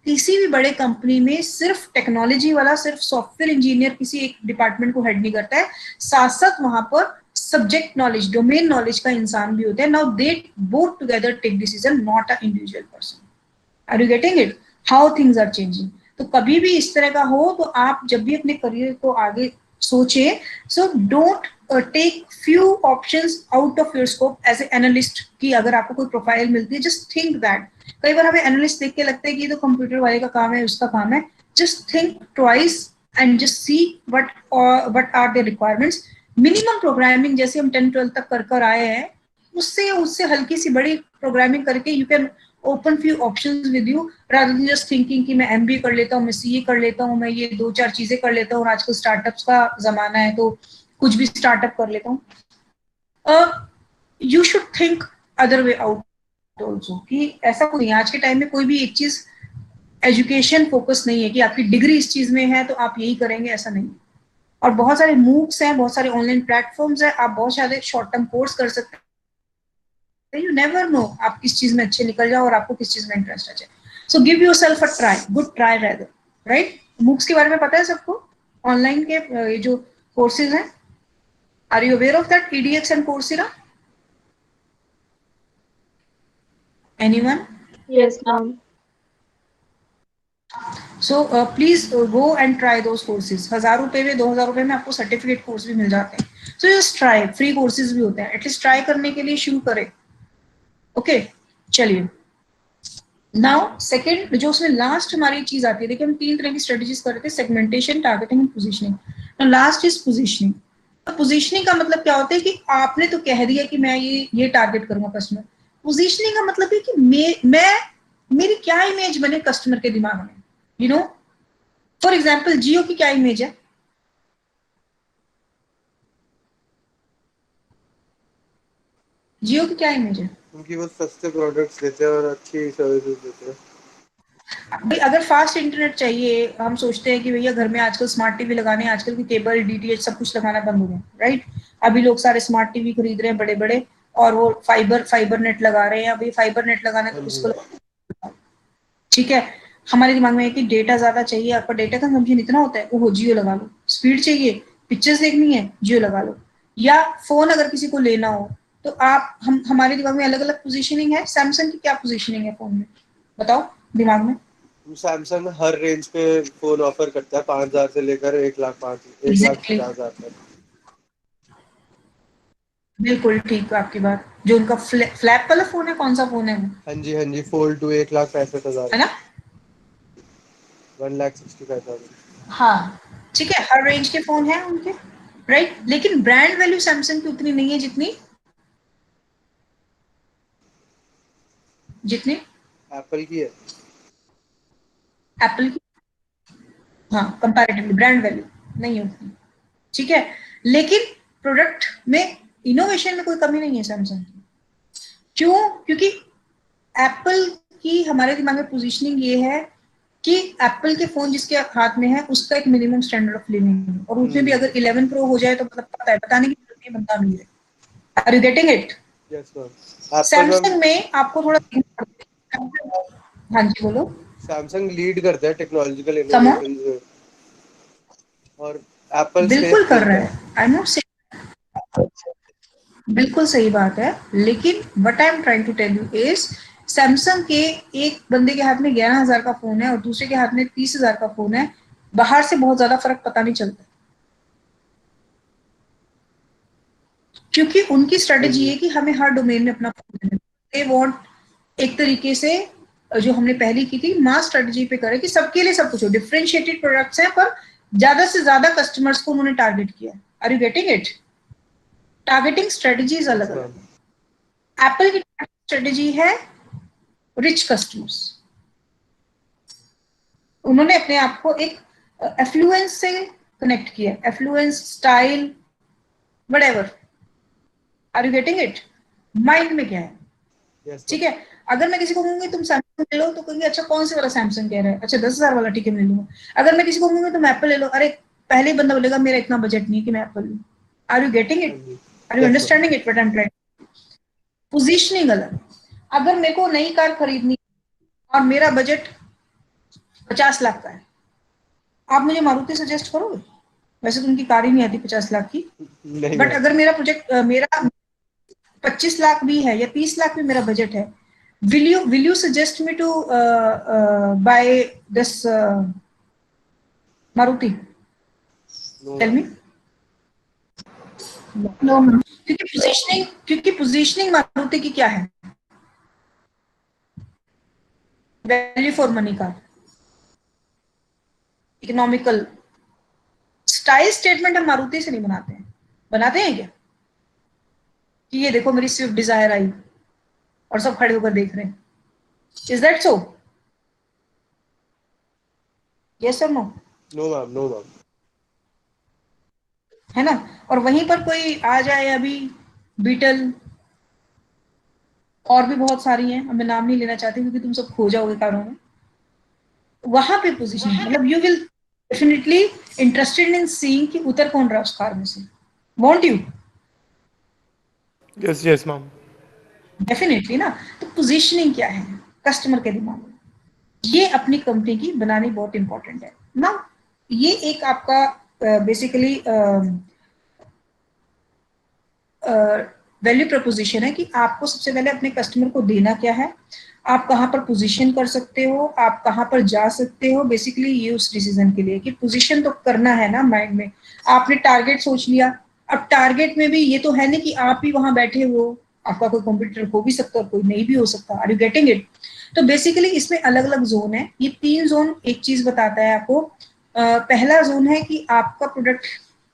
किसी भी बड़े कंपनी में सिर्फ टेक्नोलॉजी वाला, सिर्फ सॉफ्टवेयर इंजीनियर किसी एक डिपार्टमेंट को हेड नहीं करता है, साथ साथ वहां पर सब्जेक्ट नॉलेज, डोमेन नॉलेज का इंसान भी होता है। Now they both together take decision, not a individual person. Are you getting it? How things are changing. तो कभी भी इस तरह का हो तो आप जब भी अपने करियर को आगे सोचे, so don't take few options out of your scope. As a analyst की अगर आपको कोई प्रोफाइल मिलती है, जस्ट थिंक दैट। कई बार हमें एनालिस्ट देख के लगता है कि ये तो कंप्यूटर वाले का काम है, उसका काम है। Just think twice and just see what are the requirements. Minimum programming जैसे हम 10-12 तक कर आए हैं, उससे उससे हल्की सी बड़ी प्रोग्रामिंग करके you can open few options with you rather than just thinking कि मैं एमबीए कर लेता हूँ, मैं सीए कर लेता हूँ, मैं ये 2-4 चीजें कर लेता हूँ और आजकल स्टार्टअप्स का जमाना है तो कुछ भी स्टार्टअप कर लेता हूँ। You should think other way out also, कि ऐसा कोई नहीं, आज के टाइम में कोई भी एक चीज एजुकेशन फोकस नहीं है कि आपकी डिग्री इस चीज में है तो आप यही करेंगे, ऐसा नहीं। और बहुत सारे मूक्स हैं, बहुत सारे ऑनलाइन प्लेटफॉर्म्स हैं, आप बहुत सारे शॉर्ट टर्म कोर्स कर सकते हैं। यू नेवर नो आप किस चीज में अच्छे निकल जाओ और आपको किस चीज में इंटरेस्ट आ जाए। So give your self a try, good try rather, right. MOOCs के बारे में पता है सबको, ऑनलाइन के ये जो कोर्सेज हैं, are you aware of that, EDX and Coursera? Anyone? Yes, ma'am. So please go and try those courses. 1,000 रुपए में, 2,000 रुपए में आपको सर्टिफिकेट कोर्स भी मिल जाते हैं। So just try, free courses भी होते हैं, एटलीस्ट ट्राई करने के लिए शुरू करें। ओके, चलिए। नाउ सेकंड, जो उसमें लास्ट हमारी चीज आती है, देखिए हम 3 तरह की स्ट्रेटजीज कर रहे थे, segmentation, targeting and positioning. Now last is positioning. तो पोजीशनिंग का मतलब क्या होता है कि आपने तो कह दिया कि मैं ये टारगेट करूंगा कस्टमर। पोजीशनिंग का मतलब है कि मैं मेरी क्या इमेज बने कस्टमर के दिमाग में, यू नो। फॉर एग्जाम्पल जियो की क्या इमेज है? जियो की क्या इमेज है? उनकी वो सस्ते प्रोडक्ट्स देते हैं और अच्छी सर्विसेज देते हैं। भाई अगर फास्ट इंटरनेट चाहिए, हम सोचते हैं कि भैया घर में आजकल स्मार्ट टीवी लगाने, आजकल की केबल डीटीएच सब कुछ लगाना बंद हो गया, राइट। अभी लोग सारे स्मार्ट टीवी खरीद रहे हैं बड़े बड़े, और वो फाइबर नेट लगा रहे हैं। अभी फाइबर नेट लगाना तो उसको, ठीक है, हमारे दिमाग में है कि डेटा ज्यादा चाहिए, आपका डेटा कंजम्पशन इतना होता है, वो जियो लगा लो। स्पीड चाहिए, पिक्चर्स देखनी है, जियो लगा लो। या फोन अगर किसी को लेना हो तो आप हमारे दिमाग में अलग अलग पोजीशनिंग है। सैमसंग की क्या पोजीशनिंग है फोन में, बताओ दिमाग में? सैमसंग हर रेंज पे फोन ऑफर करता है, 5,000 से लेकर 1,50,000 एग्जैक्टली, तक। बिल्कुल ठीक है आपकी बात। जो उनका फ्लैप वाला फोन है, कौन सा फोन है वो, हाँ जी, हाँ जी, फोल्ड टू 1,65,000, है ना? 1,65,000। हाँ, ठीक है, हर रेंज के फोन है उनके, राइट। लेकिन ब्रांड वैल्यू सैमसंग की उतनी नहीं है जितनी जितनी एप्पल की है। एप्पल की। हाँ, कंपैरेटिवली ब्रांड वैल्यू नहीं है उतनी, ठीक है। लेकिन प्रोडक्ट में, इनोवेशन में कोई कमी नहीं है सैमसंग की। क्यों? क्योंकि एप्पल की हमारे दिमाग में पोजीशनिंग ये है कि एप्पल के फोन जिसके हाथ में है उसका एक मिनिमम स्टैंडर्ड ऑफ लिविंग है, और उसमें भी अगर 11 प्रो हो जाए तो मतलब पता है, बताने की जरूरत नहीं, बंदा अमीर है। Are you getting it? Yes ma'am. Apple ma'am, Samsung में आपको थोड़ा हाँ जी बोलो। सैमसंग लीड करता है टेक्नोलॉजिकल कम ऑन, इनोवेशन में, और एप्पल स्पेस बिल्कुल कर देता रहा है। है, आई एम नॉट से, बिल्कुल सही बात है। लेकिन what I am trying to tell you is, Samsung के एक बंदे के हाथ में 11,000 का फोन है और दूसरे के हाथ में 30,000 का फोन है, बाहर से बहुत ज्यादा फर्क पता नहीं चलता, क्योंकि उनकी हाँ स्ट्रेटेजी जी, है कि हमें हर डोमेन में अपना फोन देना। दे वांट एक तरीके से, जो हमने पहले की थी मास स्ट्रेटेजी पे करे कि सबके लिए सब कुछ हो, डिफरेंशिएटेड प्रोडक्ट्स हैं पर ज्यादा से ज्यादा कस्टमर्स को उन्होंने टारगेट किया। Are you getting it? Targeting strategies yes अलग मैम। अलग है। एप्पल की स्ट्रेटेजी है रिच कस्टमर्स। उन्होंने अपने आप को एक एफ्लुएंस से कनेक्ट किया, affluence, style, whatever. Are you getting it? Mind में क्या है, यस मैम। ठीक है। अगर मैं किसी को कहूंगी तुम सैमसंग ले लो तो कहेंगे अच्छा कौन से वाला सैमसंग कह रहा है, अच्छा 10,000 वाला, ठीक है मैं ले लूंगा। अगर मैं किसी को कहूंगी तुम एप्पल ले लो, अरे पहले ही बंदा बोलेगा मेरा इतना बजट नहीं है कि मैं एप्पल लूं। आर यू गेटिंग हाँ इट? जी, are you yes ma'am. Understanding it what I am trying? Positioning अलग। अगर मेरे को नई कार खरीदनी और मेरा बजट 50 लाख का है, आप मुझे मारुति सजेस्ट करोगे? वैसे तो उनकी कार ही नहीं आती 50 लाख की। नहीं बट मैम। अगर मेरा प्रोजेक्ट मेरा 25 लाख भी है या 30 लाख भी मेरा बजट है, will you suggest me to buy this Maruti? No Tell ma'am. me. No, ma'am. क्योंकि पोजीशनिंग मारुति की क्या है, वैल्यू फॉर मनी का, इकोनॉमिकल। स्टाइल स्टेटमेंट हम मारुति से नहीं बनाते हैं, बनाते हैं क्या? कि ये देखो मेरी स्विफ्ट डिजायर आई और सब खड़े होकर देख रहे हैं. Is that so? यस और नो? No ma'am, no ma'am. है ना. और वहीं पर कोई आ जाए अभी, बीटल, और भी बहुत सारी हैं, अब मैं नाम नहीं लेना चाहती क्योंकि तुम सब खो जाओगे कारों में. वहां पे पोजीशन मतलब you will definitely interested in seeing कि उतर कौन रहा उस कार में से. Want you? Yes, yes, ma'am. Definitely ना. तो पोजीशनिंग क्या है कस्टमर के दिमाग में, ये अपनी कंपनी की बनानी बहुत इंपॉर्टेंट है ना. ये एक आपका बेसिकली वैल्यू प्रपोजिशन है कि आपको सबसे पहले अपने कस्टमर को देना क्या है, आप कहाँ पर पोजीशन कर सकते हो, आप कहाँ पर जा सकते हो. बेसिकली ये उस डिसीजन के लिए कि पोजीशन तो करना है ना माइंड में. आपने टारगेट सोच लिया, अब टारगेट में भी ये तो है नहीं कि आप ही वहां बैठे हो, आपका कोई कंप्यूटर हो भी सकता है कोई नहीं भी हो सकता. Are you getting it? तो बेसिकली इसमें अलग अलग जोन है. ये 3 जोन एक चीज बताता है आपको. पहला जोन है कि आपका प्रोडक्ट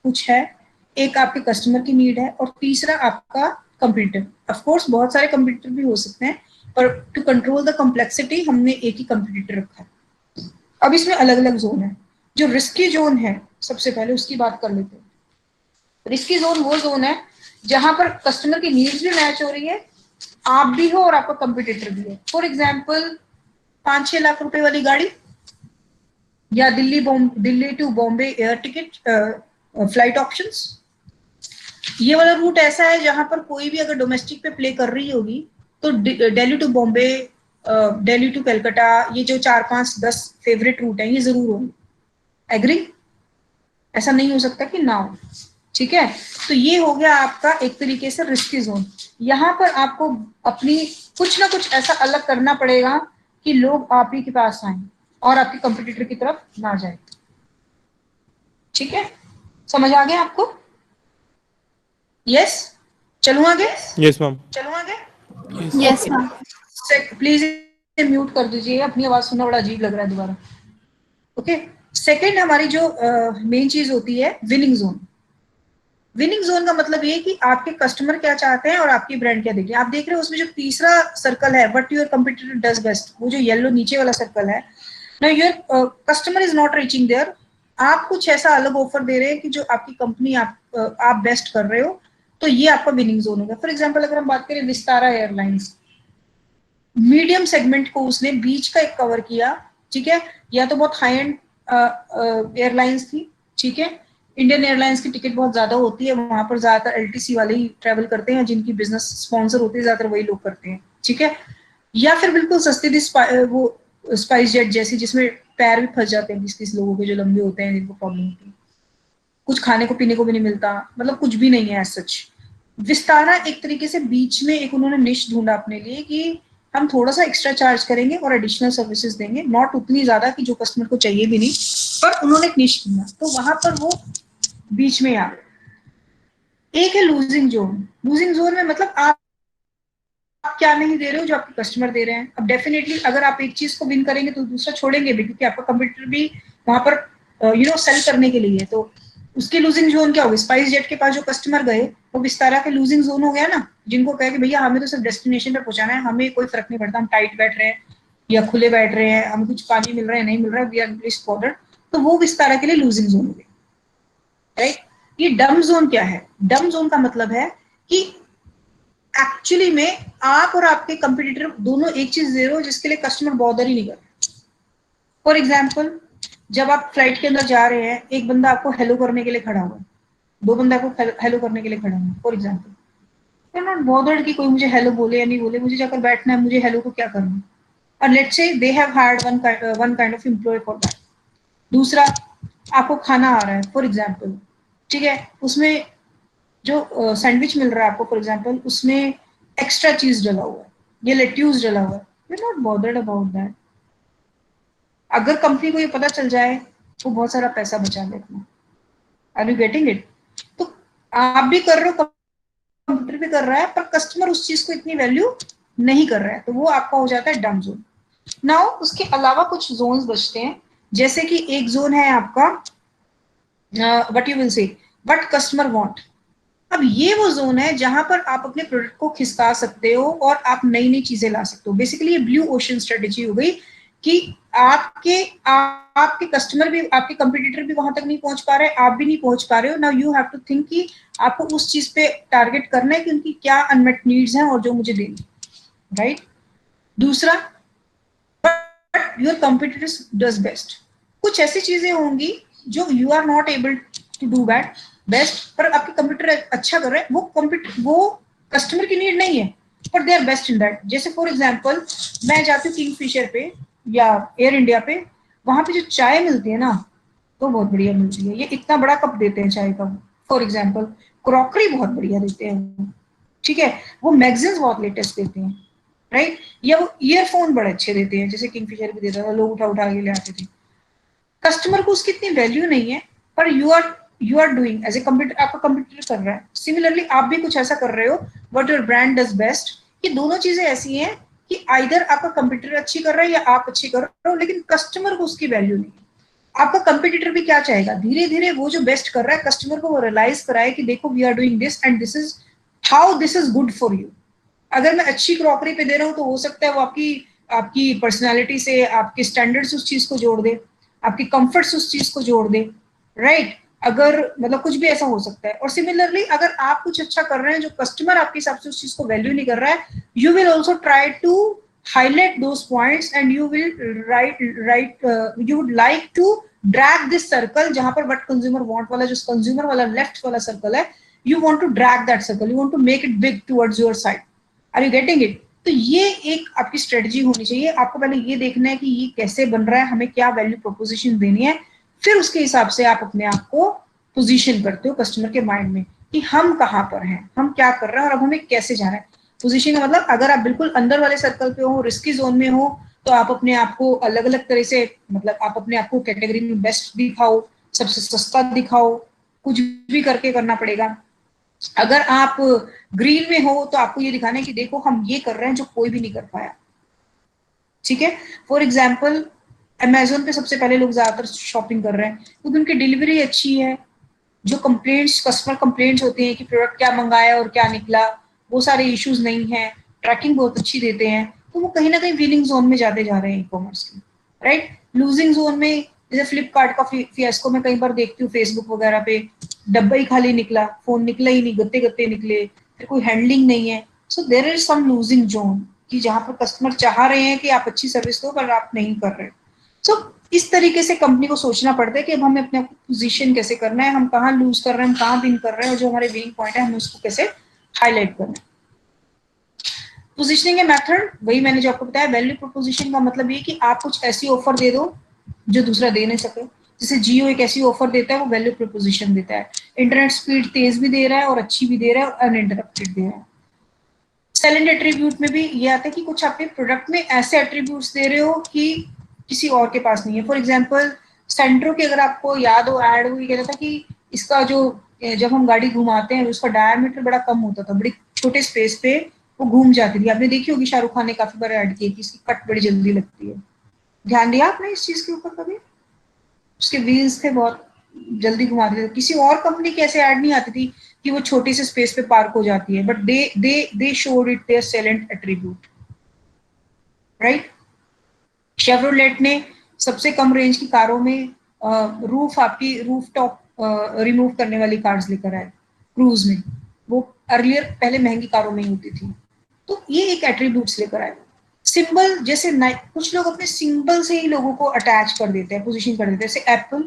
कुछ है, एक आपके कस्टमर की नीड है, और तीसरा आपका कंप्यूटर. ऑफ कोर्स बहुत सारे कंप्यूटर भी हो सकते हैं, पर टू कंट्रोल द कॉम्प्लेक्सिटी हमने एक ही कंप्यूटर रखा है. अब इसमें अलग अलग जोन है. जो रिस्की जोन है सबसे पहले उसकी बात कर लेते हैं. रिस्की जोन वो जोन है जहां पर कस्टमर की नीड्स भी मैच हो रही है, आप भी हो और आपका कंप्यूटर भी है. फॉर एग्जाम्पल 5-6 लाख रुपए वाली गाड़ी, या Delhi to Bombay air ticket flight options. ये वाला रूट ऐसा है जहां पर कोई भी अगर डोमेस्टिक पे प्ले कर रही होगी तो दिल्ली टू बॉम्बे, दिल्ली टू कलकत्ता, ये जो 4-5-10 फेवरेट रूट है ये जरूर होंगे. एग्री? ऐसा नहीं हो सकता कि ना हो. ठीक है. तो ये हो गया आपका एक तरीके से रिस्की जोन. यहाँ पर आपको अपनी कुछ ना कुछ ऐसा अलग करना पड़ेगा कि लोग आप ही के पास आए और आपके कंपटीटर की तरफ ना जाए. ठीक है, समझ आ गया आपको? यस. चलूं आगे? Yes, ma'am. चलूं आगे? Yes, ma'am. प्लीज म्यूट कर दीजिए, अपनी आवाज सुनना बड़ा अजीब लग रहा है दोबारा. ओके. सेकंड हमारी जो मेन चीज होती है विनिंग जोन. विनिंग जोन का मतलब ये कि आपके कस्टमर क्या चाहते हैं और आपकी ब्रांड क्या देगी. आप देख रहे हो उसमें जो तीसरा सर्कल है, what your competitor does best, वो जो येलो नीचे वाला सर्कल है. Now your customer is not reaching there. आप कुछ ऐसा अलग ऑफर दे रहे हैं कि जो आपकी कंपनी आप बेस्ट कर रहे हो, तो ये आपका विनिंग जोन होगा. फॉर एग्जाम्पल अगर हम बात करें विस्तारा एयरलाइंस, मीडियम सेगमेंट को उसने बीच का एक कवर किया. ठीक है. या तो बहुत हाई एंड एयरलाइंस थी. ठीक है. इंडियन एयरलाइंस की टिकट बहुत ज्यादा होती है, वहां पर ज्यादातर एलटीसी वाले ही ट्रेवल करते हैं, जिनकी बिजनेस स्पॉन्सर होती है ज्यादातर वही लोग करते हैं. ठीक है. या फिर बिल्कुल सस्ती थी वो स्पाइस जेट जैसी, जिसमें पैर भी फंस जाते हैं किस किस लोगों के जो लंबे होते हैं, जिनको प्रॉब्लम होती है, कुछ खाने को पीने को भी नहीं मिलता, मतलब कुछ भी नहीं है एज सच. विस्तारा एक तरीके से बीच में एक उन्होंने निश ढूंढा अपने लिए कि हम थोड़ा सा एक्स्ट्रा चार्ज करेंगे और एडिशनल सर्विसेज देंगे, नॉट उतनी ज्यादा कि जो कस्टमर को चाहिए भी नहीं, पर उन्होंने एक निश ढूंढा, तो वहां पर वो बीच में आ गए. एक है लूजिंग जोन. लूजिंग जोन में मतलब आप क्या नहीं दे रहे हो जो आपके कस्टमर दे रहे हैं. अब डेफिनेटली अगर आप एक चीज को विन करेंगे तो दूसरा छोड़ेंगे भी, क्योंकि आपका कंप्यूटर भी वहां पर सेल करने के लिए है. तो उसकी लूजिंग जोन क्या होगी? स्पाइस जेट के पास जो कस्टमर गए वो विस्तारा के लूजिंग जोन हो गया ना, जिनको कहे कि भैया हमें तो सिर्फ डेस्टिनेशन पे पहुंचाना है, हमें कोई फर्क नहीं पड़ता हम टाइट बैठ रहे हैं या खुले बैठ रहे हैं, हमें कुछ पानी मिल रहा है नहीं मिल रहा है, वी आर लिस्ट बॉर्डर. तो वो विस्तारा के लिए लूजिंग जोन हो गया. राइट. ये डम जोन क्या है? डम जोन का मतलब है कि एक्चुअली में आप और आपके कंपटीटर दोनों एक चीज दे रहे हो जिसके लिए कस्टमर बॉदर ही नहीं कर. फॉर एग्जाम्पल जब आप फ्लाइट के अंदर जा रहे हैं, एक बंदा आपको हेलो करने के लिए खड़ा हुआ है, 2 बंदा आपको हेलो करने के लिए खड़ा हुआ है. For example you are not bothered कि कोई मुझे हेलो बोले या नहीं बोले, मुझे जाकर बैठना है, मुझे हेलो को क्या करना है. और let's say they have hired one kind of employee for that. दूसरा, आपको खाना आ रहा है फॉर एग्जाम्पल, ठीक है, उसमें जो सैंडविच मिल रहा है आपको फॉर एग्जाम्पल, उसमें एक्स्ट्रा चीज डला हुआ है या लेट्यूस डला हुआ है, you are not bothered about that. अगर कंपनी को ये पता चल जाए वो बहुत सारा पैसा बचा लेते हैं. Are you getting it? तो आप भी कर रहे हो, कंप्यूटर भी कर रहा है, पर कस्टमर उस चीज को इतनी वैल्यू नहीं कर रहा है, तो वो आपका हो जाता है डम जोन. नाउ उसके अलावा कुछ जोन्स बचते हैं, जैसे कि एक जोन है आपका what you will say what customer want. अब ये वो जोन है जहां पर आप अपने प्रोडक्ट को खिसका सकते हो और आप नई नई चीजें ला सकते हो। बेसिकली ये ब्लू ओशन स्ट्रेटेजी हो गई कि आपके कस्टमर भी, आपके कंपटीटर भी वहां तक नहीं पहुंच पा रहे, आप भी नहीं पहुंच पा रहे हो। Now you have to think कि आपको उस चीज पे टारगेट करना है कि उनकी क्या अनमेट नीड्स हैं और जो मुझे देनी, राइट। दूसरा, योर कंपटीटर डज बेस्ट। कुछ ऐसी चीजें होंगी जो you are not able to do that best, पर आपके कंप्यूटर अच्छा कर रहे हैं, वो कस्टमर की नीड नहीं है, पर they are best in that. जैसे फॉर एग्जांपल, मैं जाती हूँ किंगफिशर पे या एयर इंडिया पे, वहां पे जो चाय मिलती है ना, तो बहुत बढ़िया मिलती है। ये इतना बड़ा कप देते हैं चाय का, फॉर एग्जाम्पल। क्रॉकरी बहुत बढ़िया देते हैं, ठीक है। वो मैगजीन्स बहुत लेटेस्ट देते हैं, राइट। या वो ईयरफोन बड़े अच्छे देते हैं, जैसे किंगफिशर भी देता था, लोग उठा उठा के ले आते थे। कस्टमर को उसकी इतनी वैल्यू नहीं है, पर you are doing as a computer, आपका कंप्यूटर कर रहा है। सिमिलरली आप भी कुछ ऐसा कर रहे हो, what your brand does best. ये दोनों चीजें ऐसी हैं कि आइदर आपका कंप्यूटर अच्छी कर रहा है या आप अच्छी कर रहे हो, लेकिन कस्टमर को उसकी वैल्यू नहीं है। आपका कंपटीटर भी क्या चाहेगा, धीरे धीरे वो जो बेस्ट कर रहा है कस्टमर को वो रियलाइज कराए कि देखो we are doing this and this is how this is good for you. अगर मैं अच्छी क्रॉकरी पे दे रहा हूँ तो हो सकता है वो आपकी आपकी पर्सनालिटी से, आपके स्टैंडर्ड्स उस चीज को जोड़ दे, आपकी कंफर्ट्स उस चीज को जोड़ दे, राइट। अगर मतलब कुछ भी ऐसा हो सकता है। और सिमिलरली अगर आप कुछ अच्छा कर रहे हैं जो कस्टमर आपके हिसाब से उस चीज को वैल्यू नहीं कर रहा है, you will also try to highlight those points and you will you would like to drag this circle, जहां पर what consumer want वाला, जो consumer वाला लेफ्ट वाला सर्कल है, you want to drag that circle, you want to make it big towards your side. Are you getting it? तो ये एक आपकी स्ट्रेटजी होनी चाहिए। आपको पहले ये देखना है कि ये कैसे बन रहा है, हमें क्या वैल्यू प्रोपोजिशन देनी है, फिर उसके हिसाब से आप अपने आप को पोजीशन करते हो कस्टमर के माइंड में कि हम कहाँ पर हैं, हम क्या कर रहे हैं और अब हमें कैसे जाना है। पोजीशन का मतलब, अगर आप बिल्कुल अंदर वाले सर्कल पे हो, रिस्की जोन में हो, तो आप अपने आप को अलग अलग तरह से, मतलब आप अपने आप को कैटेगरी में बेस्ट दिखाओ, सबसे सस्ता दिखाओ, कुछ भी करके करना पड़ेगा। अगर आप ग्रीन में हो तो आपको ये दिखाना है कि देखो हम ये कर रहे हैं जो कोई भी नहीं कर पाया, ठीक है। फॉर एग्जाम्पल, अमेजोन पे सबसे पहले लोग ज्यादातर शॉपिंग कर रहे हैं क्योंकि उनकी डिलीवरी अच्छी है। जो कंप्लेंट्स, कस्टमर कंप्लेंट्स होती हैं कि प्रोडक्ट क्या मंगाया और क्या निकला, वो सारे इश्यूज नहीं है, ट्रैकिंग बहुत अच्छी देते हैं, तो वो कहीं ना कहीं विनिंग जोन में जाते जा रहे हैं ई कॉमर्स की, राइट। लूजिंग जोन में जैसे फ्लिपकार्ट का फियास्को में कई बार देखती हूँ फेसबुक वगैरह पे, डब्बा ही खाली निकला, फोन निकला ही नहीं, गत्ते गत्ते निकले, फिर कोई हैंडलिंग नहीं है। So there is some losing zone कि जहां पर कस्टमर चाह रहे हैं कि आप अच्छी सर्विस दो पर आप नहीं कर रहे। सो इस तरीके से कंपनी को सोचना पड़ता है कि अब हमें अपने पोजीशन कैसे करना है, हम कहाँ लूज कर रहे हैं, हम कहाँ विन कर रहे हैं, और जो हमारे विनिंग पॉइंट है हमें उसको कैसे हाईलाइट करना है। पोजीशनिंग के मेथड वही मैंने जो आपको बताया। वैल्यू प्रोपोजिशन का मतलब ये कि आप कुछ ऐसी ऑफर दे दो जो दूसरा दे नहीं सके। जैसे जियो एक ऐसी ऑफर देता है, वो वैल्यू प्रोपोजिशन देता है। इंटरनेट स्पीड तेज भी दे रहा है और अच्छी भी दे रहा है और अनइंटरप्टेड दे रहा है। सेलेंट एट्रीब्यूट में भी ये आता है कि कुछ आपके प्रोडक्ट में ऐसे एट्रीब्यूट्स दे रहे हो कि किसी और के पास नहीं है। फॉर एग्जाम्पल, सेंट्रो की अगर आपको याद हो एड, वो ये कहता था कि इसका जो, जब हम गाड़ी घुमाते हैं उसका डायमीटर बड़ा कम होता था, बड़ी छोटे स्पेस पे वो घूम जाती थी। आपने देखी होगी, शाहरुख खान ने काफी बार ऐड की कि इसकी कट बड़ी जल्दी लगती है। ध्यान दिया आपने इस चीज के ऊपर कभी? उसके व्हील्स थे बहुत जल्दी घुमाते थे। किसी और कंपनी की ऐसे ऐड नहीं आती थी कि वो छोटी से स्पेस पे पार्क हो जाती है, but they showed it there salient attribute, right. Chevrolet ने सबसे कम रेंज की कारों में रूफ टॉप रिमूव करने वाली कार्स लेकर आए क्रूज में। वो अर्लियर पहले महंगी कारों में ही होती थी, तो ये एक एट्रीब्यूट्स लेकर आए। सिंबल, जैसे कुछ लोग अपने सिंबल से ही लोगों को अटैच कर देते हैं, पोजीशन कर देते हैं। जैसे एप्पल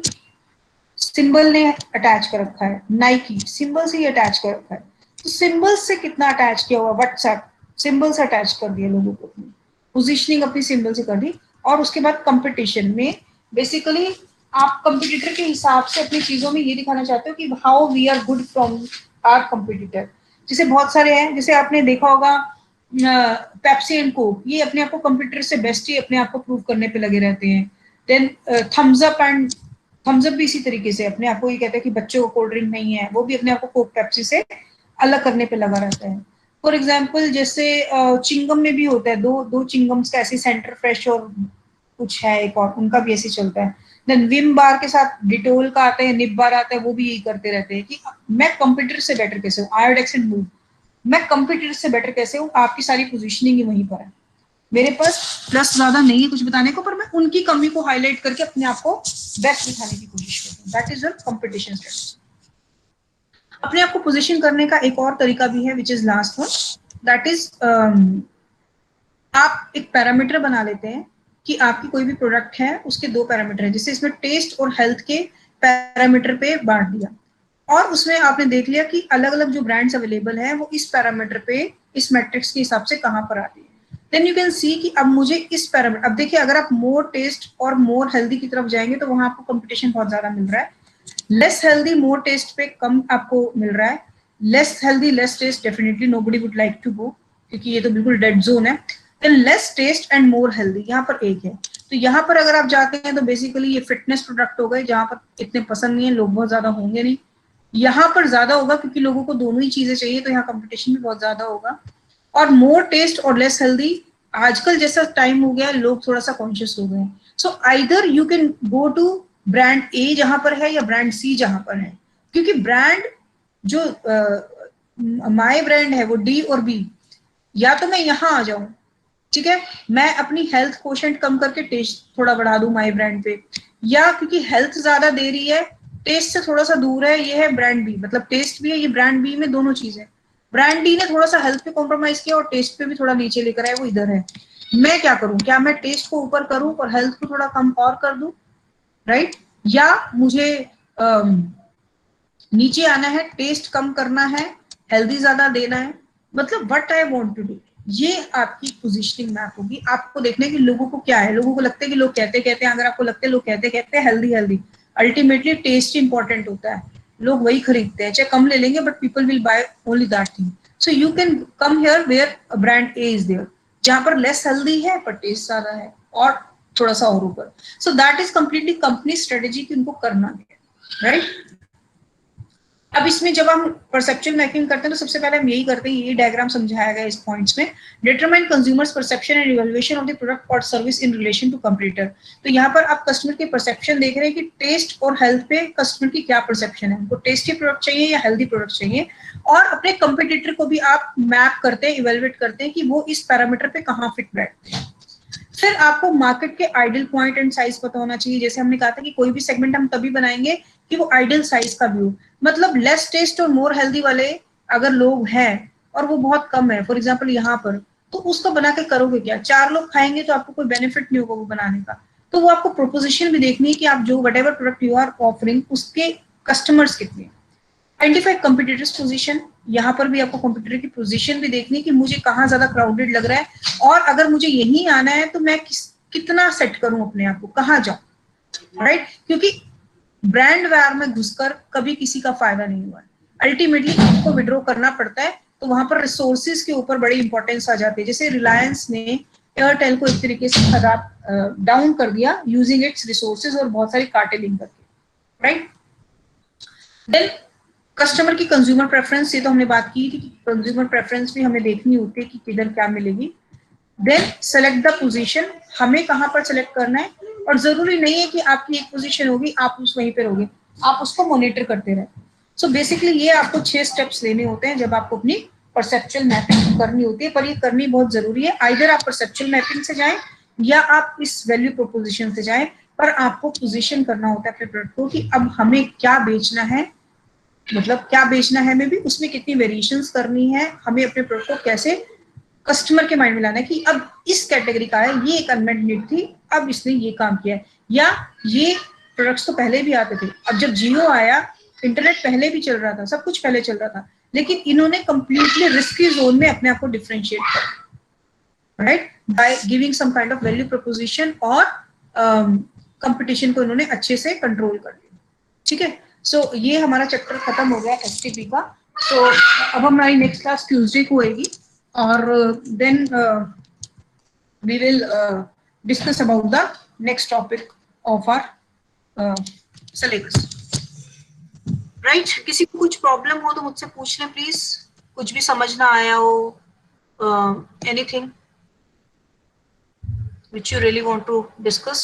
सिंबल ने अटैच कर रखा है, नाइकी सिंबल से ही अटैच कर रखा है। तो सिंबल से कितना अटैच किया हुआ, व्हाट्सएप सिंबल से अटैच कर दिया लोगों को, पोजीशनिंग अपनी सिंबल से कर दी। और उसके बाद कंपटीशन में बेसिकली आप कंपटीटर के हिसाब से अपनी चीजों में ये दिखाना चाहते हो कि how we are good from our competitor. जैसे बहुत सारे हैं, जैसे आपने देखा होगा पेप्सी एंड कोक, ये अपने आप को कंप्यूटर से बेस्ट ही अपने आप को प्रूव करने पे लगे रहते हैं। देन थम्स अप भी इसी तरीके से अपने आप को ये कहते हैं कि बच्चों को कोल्ड ड्रिंक नहीं है, वो भी अपने आप को कोक पेप्सी से अलग करने पे लगा रहता है। फॉर एग्जाम्पल, जैसे चिंगम में भी होता है, दो दो चिंगम्स का ऐसे, सेंटर फ्रेश और कुछ है एक और, उनका भी ऐसे चलता है। देन विम बार के साथ डिटोल का आता है, निप बार आता है, वो भी यही करते रहते हैं कि मैं कंप्यूटर से बेटर कैसे हूँ, आयोडेक्स एंड मूव, मैं कंप्यूटर से बेटर कैसे हूँ, आपकी सारी पोजीशनिंग ही वहीं पर है। मेरे पास प्लस ज्यादा नहीं है कुछ बताने को, पर मैं उनकी कमी को हाईलाइट करके अपने आप को बेस्ट दिखाने की कोशिश करता हूँ। That is your competition strategy. अपने आप को पोजीशन करने का एक और तरीका भी है, which is last one, that is आप एक पैरामीटर बना लेते हैं कि आपकी कोई भी प्रोडक्ट है उसके दो पैरामीटर है, जैसे इसमें टेस्ट और हेल्थ के पैरामीटर पे बांट दिया, और उसमें आपने देख लिया कि अलग अलग जो ब्रांड्स अवेलेबल है वो इस पैरामीटर पे, इस मैट्रिक्स के हिसाब से कहाँ पर आती है। देन यू कैन सी कि अब मुझे इस पैरामीटर, अब देखिए अगर आप मोर टेस्ट और मोर हेल्दी की तरफ जाएंगे तो वहां आपको कंपटीशन बहुत ज्यादा मिल रहा है। लेस हेल्दी मोर टेस्ट पे कम आपको मिल रहा है, less healthy less taste definitely nobody would like to go, क्योंकि ये तो बिल्कुल डेड जोन है। Then less taste and more healthy यहाँ पर एक है, तो यहाँ पर अगर आप जाते हैं तो बेसिकली ये फिटनेस प्रोडक्ट हो गए जहां पर इतने पसंद नहीं है, लोग बहुत ज्यादा होंगे नहीं। यहाँ पर ज्यादा होगा क्योंकि लोगों को दोनों ही चीजें चाहिए, तो यहाँ कंपटीशन भी बहुत ज्यादा होगा। और मोर टेस्ट और लेस हेल्दी, आजकल जैसा टाइम हो गया लोग थोड़ा सा कॉन्शियस हो गए, so either you can go to brand A जहां पर है या ब्रांड सी जहां पर है, क्योंकि ब्रांड जो माय ब्रांड है वो डी और बी, या तो मैं यहाँ आ जाऊं, ठीक है, मैं अपनी हेल्थ कोशेंट कम करके टेस्ट थोड़ा बढ़ा दूं माय ब्रांड पे, या क्योंकि हेल्थ ज्यादा दे रही है टेस्ट से थोड़ा सा दूर है, ये है ब्रांड बी, मतलब टेस्ट भी है, ये ब्रांड बी में दोनों चीजें। ब्रांड डी ने थोड़ा सा हेल्थ पे कॉम्प्रोमाइज किया और टेस्ट पे भी थोड़ा नीचे लेकर आया, वो इधर है। मैं क्या करूं, क्या मैं टेस्ट को ऊपर करूं और हेल्थ को थोड़ा कम और कर दूं, राइट, या मुझे नीचे आना है, टेस्ट कम करना है, हेल्दी ज्यादा देना है, मतलब what I want to do. ये आपकी पोजीशनिंग मैप होगी। आपको देखने की लोगों को क्या है, लोगों को लगता है कि लोग कहते कहते हैं, अगर आपको लगता है लोग कहते कहते हैं healthy healthy, ultimately taste important होता है, लोग वही खरीदते हैं, चाहे कम ले लेंगे but people will buy only that thing. So you can come here where brand A is there, जहां पर लेस हेल्दी है पर टेस्ट ज्यादा है और थोड़ा सा और ऊपर। So that is completely company strategy की उनको करना है, राइट। अब इसमें जब हम परसेप्चुअल मैपिंग करते हैं तो सबसे पहले हम यही करते हैं, ये डायग्राम समझाया गया इस पॉइंट्स में, determine consumers perception and evaluation of the product और service in relation to competitor. तो यहाँ पर आप कस्टमर की परसेप्शन देख रहे हैं कि टेस्ट और हेल्थ पे कस्टमर की क्या परसेप्शन है, उनको टेस्टी प्रोडक्ट चाहिए या हेल्दी प्रोडक्ट चाहिए, और अपने कंपटीटर को भी आप मैप करते हैं, इवेल्युएट करते हैं कि वो इस पैरामीटर पे कहाँ फिट बैठते हैं। फिर आपको मार्केट के आइडियल पॉइंट एंड साइज पता होना चाहिए, जैसे हमने कहा था कि कोई भी सेगमेंट हम तभी बनाएंगे कि वो आइडियल साइज का व्यू, मतलब लेस टेस्ट और मोर हेल्दी वाले अगर लोग हैं और वो बहुत कम है, फॉर एग्जांपल यहाँ पर, तो उसको बना के करोगे क्या, 4 लोग खाएंगे तो आपको कोई बेनिफिट नहीं होगा वो बनाने का। तो वो आपको प्रोपोजिशन भी देखनी है कि आप जो whatever product you are offering उसके कस्टमर्स कितने। आइडेंटिफाई कंपटीटर्स पोजीशन, यहाँ पर भी आपको कंपटीटर की पोजीशन भी देखनी है कि मुझे कहाँ ज्यादा क्राउडेड लग रहा है, और अगर मुझे यहीं आना है तो मैं कितना सेट करूं अपने आप को, कहाँ जाऊं, राइट, क्योंकि ब्रांड वार में घुसकर कभी किसी का फायदा नहीं हुआ है, अल्टीमेटली आपको विड्रॉ करना पड़ता है। तो वहां पर रिसोर्सेज के ऊपर बड़ी इंपॉर्टेंस आ जाती है, जैसे रिलायंस ने एयरटेल को एक तरीके से डाउन कर दिया यूजिंग इट्स रिसोर्सेज और बहुत सारी कार्टेलिंग करके, राइट। देन कस्टमर की कंज्यूमर प्रेफरेंस, ये तो हमने बात की थी कि कंज्यूमर प्रेफरेंस भी हमें देखनी होती है कि किधर क्या मिलेगी। देन सेलेक्ट द पोजीशन, हमें कहां पर सेलेक्ट करना है, और जरूरी नहीं है कि आपकी एक पोजीशन होगी आप उस वहीं पे रहोगे, आप उसको मॉनिटर करते रहे। सो बेसिकली ये आपको 6 स्टेप्स लेने होते हैं जब आपको अपनी परसेप्चुअल मैपिंग करनी होती है, पर ये करनी बहुत जरूरी है। आइदर आप परसेप्चुअल मैपिंग से जाएं या आप इस वैल्यू प्रोपोजिशन से जाएं, पर आपको पोजीशन करना होता है अपने प्रोडक्ट को कि अब हमें क्या बेचना है, मतलब क्या बेचना है, में भी उसमें कितनी वेरिएशंस करनी है, हमें अपने प्रोडक्ट को कैसे कस्टमर के माइंड में लाना है कि अब इस कैटेगरी का है, ये एक अनमेट नीड थी, अब इसने ये काम किया है, या ये प्रोडक्ट्स तो पहले भी आते थे, अब जब जियो आया, इंटरनेट पहले भी चल रहा था, सब कुछ पहले चल रहा था, लेकिन इन्होंने कंप्लीटली रिस्की जोन में अपने आप को डिफरेंशिएट किया, right, by giving some kind of value proposition, और कंपटीशन को इन्होंने अच्छे से कंट्रोल कर लिया, ठीक है। सो ये हमारा चैप्टर खत्म हो गया एसटीपी का। सो अब हमारी नेक्स्ट क्लास ट्यूसडे को होगी, और then we will discuss about the next topic of our syllabus, right. किसी को कुछ प्रॉब्लम हो तो मुझसे पूछ लें प्लीज, कुछ भी समझ ना आया हो, anything which you really want to discuss.